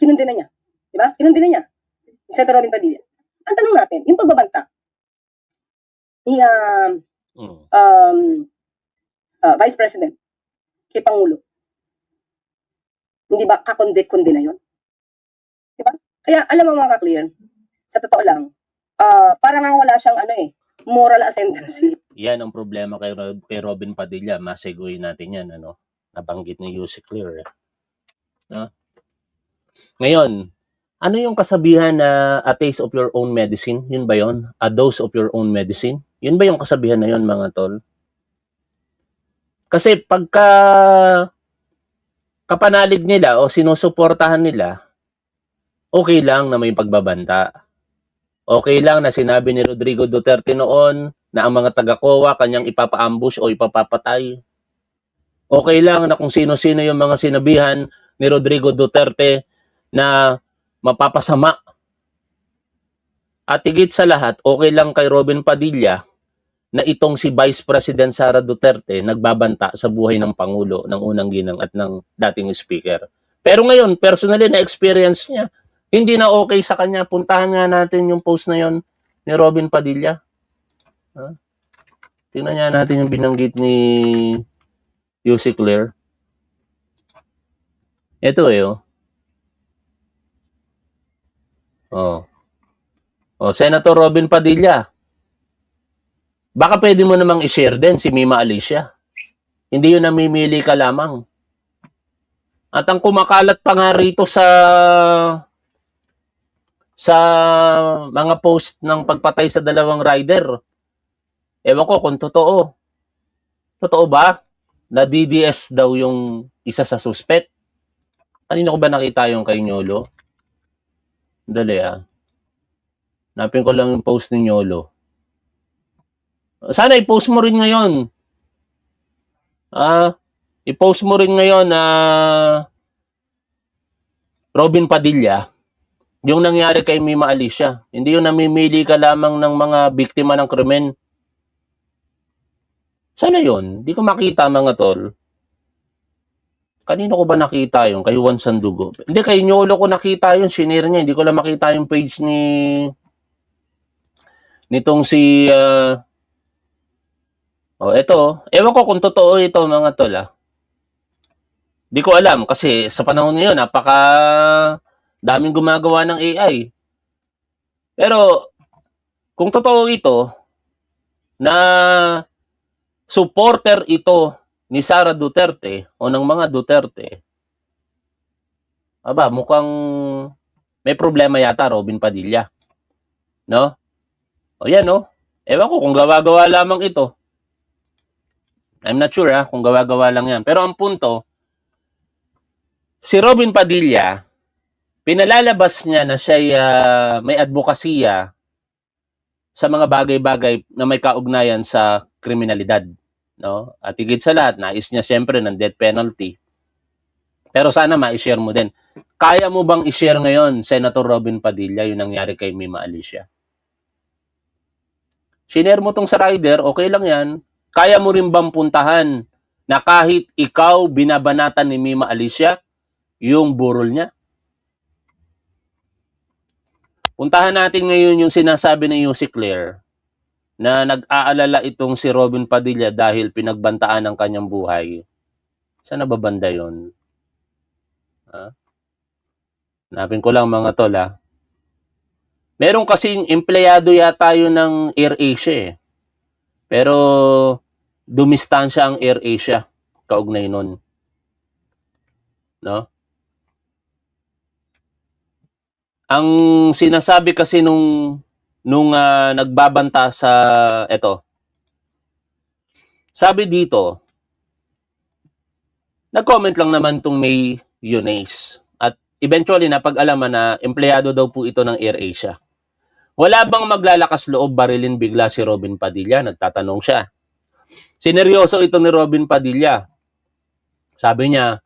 Speaker 9: kinundin na niya. Di ba? Kinundin na niya. Senator Robin Padilla. Ang tanong natin, yung pagbabanta ni Vice President kay Pangulo, hindi ba kakonde-konde na yun? Di ba? Kaya alam mo mga ka-clear, sa totoo lang, parang nga wala siyang moral ascendancy.
Speaker 1: Yan ang problema kay Robin Padilla. Masegoy natin yan, nabanggit ni Yusek Claire. No? Ngayon, ano yung kasabihan na a taste of your own medicine? Yun ba yun? A dose of your own medicine? Yun ba yung kasabihan na yun, mga tol? Kasi pagka kapanalig nila o sinusuportahan nila, okay lang na may pagbabanta. Okay lang na sinabi ni Rodrigo Duterte noon na ang mga taga-COA kanyang ipapa-ambush o ipapapatay. Okay lang na kung sino-sino yung mga sinabihan ni Rodrigo Duterte na mapapasama. At higit sa lahat, okay lang kay Robin Padilla na itong si Vice President Sara Duterte nagbabanta sa buhay ng Pangulo, ng unang ginang at ng dating speaker. Pero ngayon, personally na-experience niya, hindi na okay sa kanya. Puntahan nga natin yung post na yon ni Robin Padilla. Tingnan nga natin yung binanggit ni Yusek Claire. Ito Senator Robin Padilla. Baka pwede mo namang i-share din si Mima Alicia. Hindi yun namimili ka lamang. At ang kumakalat pa nga rito sa mga post ng pagpatay sa dalawang rider. Ewan ko kung totoo. Totoo ba na DDS daw yung isa sa suspect? Kanino ko ba nakita yung kay Nyolo? Dali Napin ko lang yung post ni Nyolo. Sana i-post mo rin ngayon. I-post mo rin ngayon na Robin Padilla, yung nangyari kay Mima Alicia. Hindi yung namimili ka lamang ng mga biktima ng krimen. Sana yun. Di ko makita, mga tol. Kanino ko ba nakita yun? Kay Juan Sandugo. Hindi, kay Nyolo ko nakita yun. Sinare niya. Hindi ko lang makita yung page nitong si eto. Ewan ko kung totoo ito, mga tol. Di ko alam kasi sa panahon ngayon napaka daming gumagawa ng AI. Pero kung totoo ito na supporter ito ni Sara Duterte o ng mga Duterte, mukhang may problema yata Robin Padilla. No? O yan, Ewan ko kung gawa-gawa lamang ito. I'm not sure kung gawa-gawa lang yan. Pero ang punto, si Robin Padilla, pinalalabas niya na siya may advokasya sa mga bagay-bagay na may kaugnayan sa kriminalidad. No? At higit sa lahat, nais niya siyempre ng death penalty. Pero sana ma-share mo din. Kaya mo bang i-share ngayon, Senator Robin Padilla, yung nangyari kay Mima Alicia? Sinare mo tong sa rider, okay lang yan. Kaya mo rin bang puntahan na kahit ikaw binabanatan ni Mima Alicia yung burol niya? Puntahan natin ngayon yung sinasabi ni Yussi Claire na nag-aalala itong si Robin Padilla dahil pinagbantaan ng kanyang buhay. Saan nababanda yun? Hanapin ko lang mga tol ha. Meron kasing empleyado yata yun ng AirAsia eh. Pero dumistansya ang AirAsia kaugnay nun. No? Ang sinasabi kasi nung nagbabanta sa eto. Sabi dito, nag-comment lang naman tong May Eunice at eventually napag-alaman na empleyado daw po ito ng AirAsia. Wala bang maglalakas loob barilin bigla si Robin Padilla? Nagtatanong siya. Sineryoso ito ni Robin Padilla. Sabi niya,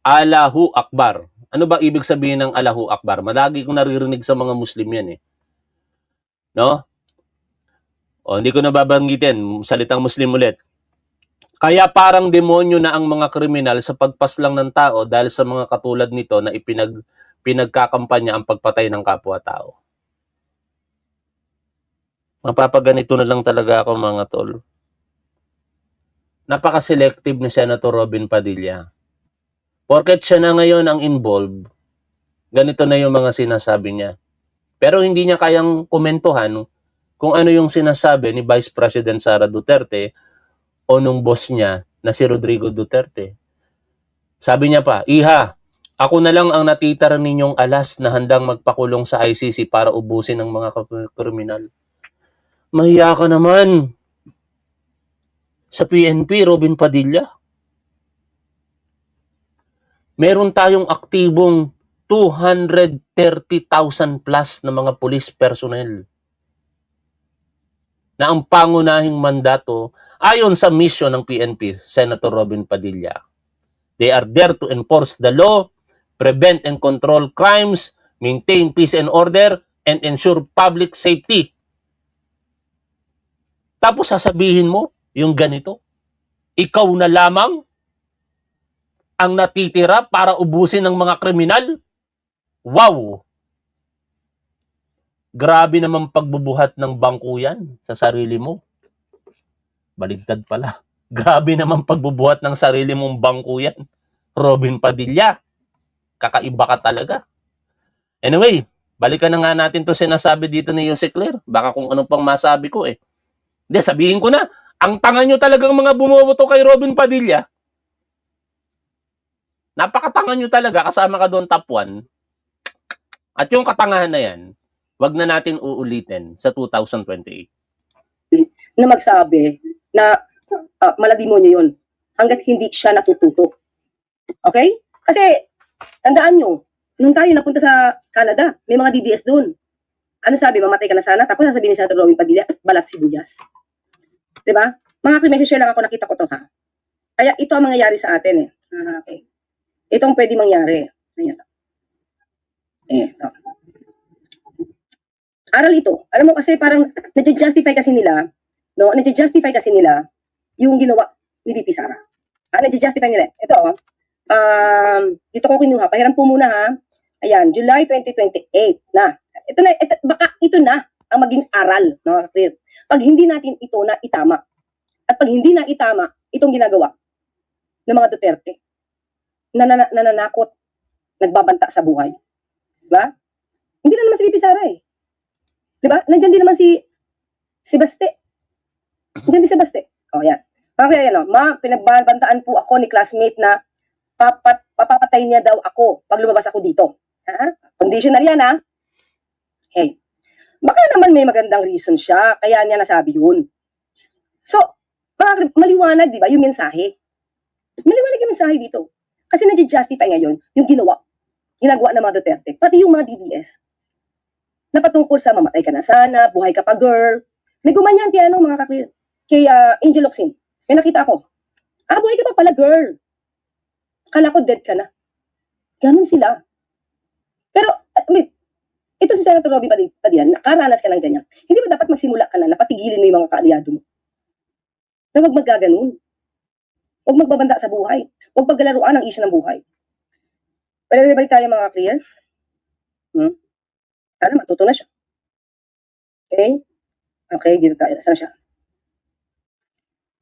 Speaker 1: Allahu Akbar. Ano ba ibig sabihin ng Allahu Akbar? Malagi kong naririnig sa mga Muslim yan eh. No? O, hindi ko nababanggitin. Salitang Muslim ulit. Kaya parang demonyo na ang mga kriminal sa pagpaslang ng tao dahil sa mga katulad nito na pinagkakampanya ang pagpatay ng kapwa-tao. Mapapaganito na lang talaga ako mga tol. Napaka-selective ni Senator Robin Padilla. Porket siya na ngayon ang involved, ganito na yung mga sinasabi niya. Pero hindi niya kayang komentuhan kung ano yung sinasabi ni Vice President Sara Duterte o nung boss niya na si Rodrigo Duterte. Sabi niya pa, Iha, ako na lang ang natitira ninyong alas na handang magpakulong sa ICC para ubusin ang mga kriminal. Mahiya ka naman sa PNP, Robin Padilla. Meron tayong aktibong 230,000 plus na mga police personnel na ang pangunahing mandato ayon sa mission ng PNP, Senator Robin Padilla. They are there to enforce the law, prevent and control crimes, maintain peace and order, and ensure public safety. Tapos sasabihin mo yung ganito, ikaw na lamang ang natitira para ubusin ng mga kriminal? Wow! Grabe naman pagbubuhat ng bangko yan sa sarili mo. Baligtad pala. Grabe naman pagbubuhat ng sarili mong bangko yan. Robin Padilla. Kakaiba ka talaga. Anyway, balikan na nga natin to sinasabi dito ni Yussi Claire. Baka kung ano pang masabi ko eh. Hindi, sabihin ko na, ang tanga nyo talagang mga bumoboto kay Robin Padilla. Napakatanga nyo talaga, kasama ka doon top 1. At yung katangahan na yan, wag na natin uulitin sa 2028.
Speaker 9: Na magsabi na malademonyo yun hanggat hindi siya natututo. Okay? Kasi, tandaan nyo, nung tayo napunta sa Canada, may mga DDS doon. Ano sabi, mamatay ka na sana? Tapos sasabihin ni Senator Robin Padilla, balat sibuyas. Diba? Mga krimen-share lang ako, nakita ko to ha. Kaya ito ang mangyayari sa atin eh. Okay. Itong pwede mangyari. Ayan. Aral ito. Alam mo kasi parang nag-justify kasi nila, no? Nag-justify kasi nila yung ginawa ni VP Sara. Nag-justify nila. Ito, dito ko kinuha. Pahiram po muna ha. Ayan, July 2028 na. Baka ito na ang maging aral, no? Pag hindi natin ito na itama. At pag hindi na itama itong ginagawa ng mga Duterte, nananakot, nagbabanta sa buhay. Diba? Hindi na naman si VP Sara eh. Diba? Nandiyan din naman si Baste. Nandiyan din si Baste. O, yan. Kaya yan, pinagbantaan po ako ni classmate na papapatay niya daw ako pag lumabas ako dito. Ha? Conditional yan, ha? Hey. Baka naman may magandang reason siya, kaya niya nasabi yun. So, maliwanag, di ba, yung mensahe. Maliwanag yung mensahe dito. Kasi nag-justify ngayon yung ginagawa ng mga Duterte, pati yung mga DDS, na patungkol sa mamatay ka na sana, buhay ka pa girl. May gumanyan mga kaklir, kay Angel Locsin. May nakita ako. Buhay ka pa pala girl. Kala ko dead ka na. Ganun sila. Pero, ito si Senator Robin Padilla, nakaranas ka ng ganyan. Hindi ba dapat magsimula ka na patigilin mo yung mga kaalyado mo? na huwag maggaganon. Huwag magbabanta sa buhay. Huwag paggalaruan ang issue ng buhay. Pero balik tayo mga clear. Sana matuto na siya. Okay? Okay, dito tayo. Saan siya?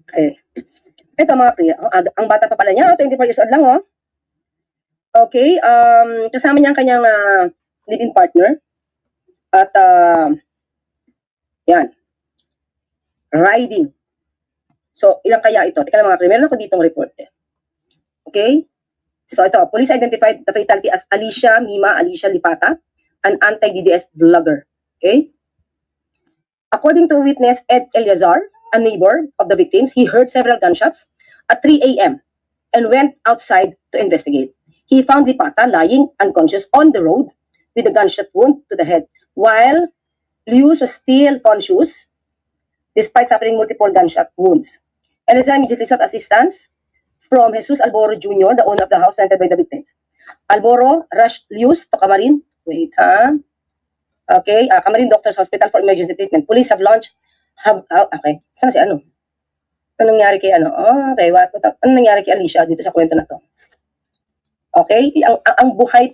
Speaker 9: Okay. Ito mga clear. Ang bata pa pala niya, 24 years old lang, oh. Okay, kasama niya ang kanyang live-in partner. At, yan. Riding. So, ilang kaya ito? Teka lang mga clear. Meron ako ditong report. Okay? So, ito. Police identified the fatality as Alicia Lipata, an anti-DDS vlogger. Okay? According to witness Ed Eliazar, a neighbor of the victims, he heard several gunshots at 3 a.m. and went outside to investigate. He found Lipata lying unconscious on the road with a gunshot wound to the head, while Lius was still conscious despite suffering multiple gunshot wounds. Eliazar immediately sought assistance from Jesus Alboro Jr., the owner of the house rented by the victims. Alboro rushed Lius to Camarin. Wait, Okay, Camarin Doctors Hospital for emergency treatment. Police have launched, okay, saan si ano? Ano nangyari kay ano? Okay, ano nangyari kay Alicia dito sa kwento na to? Okay, ang buhay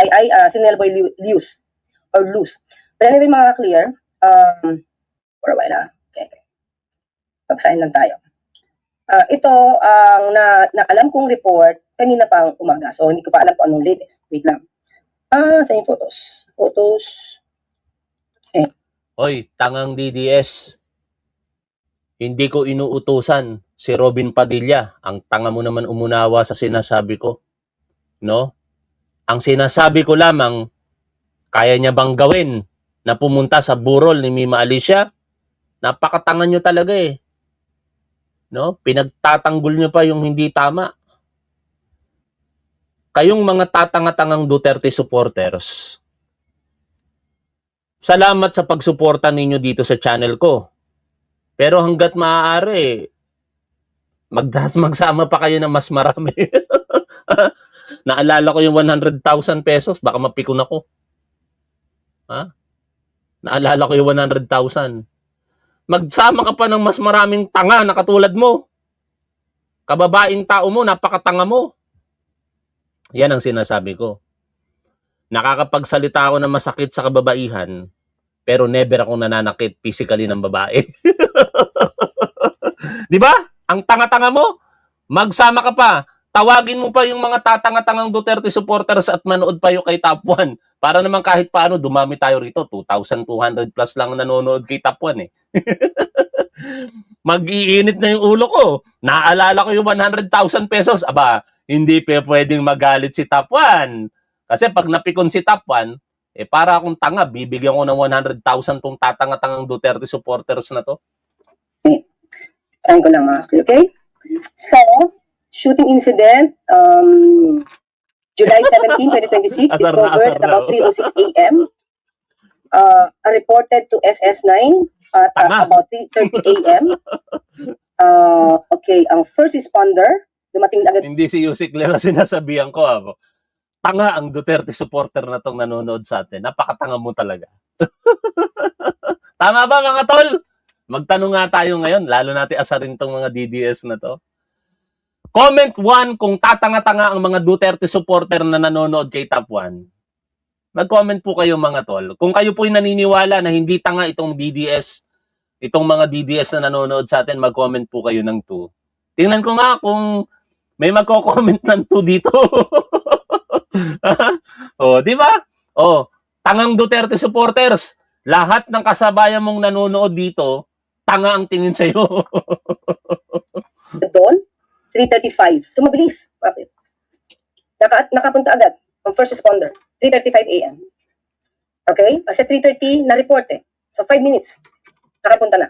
Speaker 9: ay si Nelboy Lius or Luz. But anyway, mga clear, for a while, okay. Papasahin lang tayo. Ito ang na alam kong report kanina pang umaga. So, hindi ko pa alam kung anong latest. Wait lang. Sa yung photos. Okay.
Speaker 1: Hoy, tangang DDS. Hindi ko inuutusan si Robin Padilla. Ang tanga mo naman umunawa sa sinasabi ko. No? Ang sinasabi ko lamang, kaya niya bang gawin na pumunta sa burol ni Mima Alicia? Napakatanga nyo talaga eh. No? Pinagtatanggol nyo pa yung hindi tama. Kayong mga tatanga-tangang Duterte supporters, salamat sa pagsuporta ninyo dito sa channel ko. Pero hanggat maaari, magsama pa kayo ng mas marami. Naalala ko yung 100,000 pesos, baka mapikon ako. Naalala ko yung 100,000. Magsama ka pa ng mas maraming tanga na katulad mo. Kababaing tao mo, napakatanga mo. Yan ang sinasabi ko. Nakakapagsalita ako ng masakit sa kababaihan, pero never akong nananakit physically ng babae. Di ba? Ang tanga-tanga mo, magsama ka pa. Tawagin mo pa yung mga tatanga-tangang Duterte supporters at manood pa yung kay Top 1. Para naman kahit paano, dumami tayo rito. 2,200 plus lang nanonood kay Top 1 eh. Mag-iinit na yung ulo ko. Naalala ko yung 100,000 pesos. Aba, hindi pa pwedeng magalit si Top 1. Kasi pag napikon si Top 1, para akong tanga, bibigyan ko ng 100,000 tong tatanga-tangang Duterte supporters na to.
Speaker 9: Sayin ko lang mga okay? So, shooting incident, July 17, 2026, discovered at about 3:06 a.m. Reported to SS9 at about 3:30 a.m. Okay, ang first responder, dumating agad.
Speaker 1: Hindi si Yusik Lera sinasabihan ko. Tanga ang Duterte supporter na tong nanonood sa atin. Napakatanga mo talaga. Tama ba mga tol? Magtanong nga tayo ngayon, lalo natin asarin tong mga DDS na to. Comment 1 kung tatanga-tanga ang mga Duterte supporter na nanonood kay Top 1. Mag-comment po kayo mga tol. Kung kayo po'y naniniwala na hindi tanga itong DDS, itong mga DDS na nanonood sa atin, mag-comment po kayo ng 2. Tingnan ko nga kung may magko-comment ng 2 dito. Di ba? Tangang Duterte supporters. Lahat ng kasabayan mong nanonood dito, tanga ang tingin sa'yo.
Speaker 9: Doon, 3:35. So, mabilis. Bakit? Nakapunta agad ang first responder. 3:35 a.m. Okay? Kasi 3:30 na-report eh. So, 5 minutes. Nakapunta na.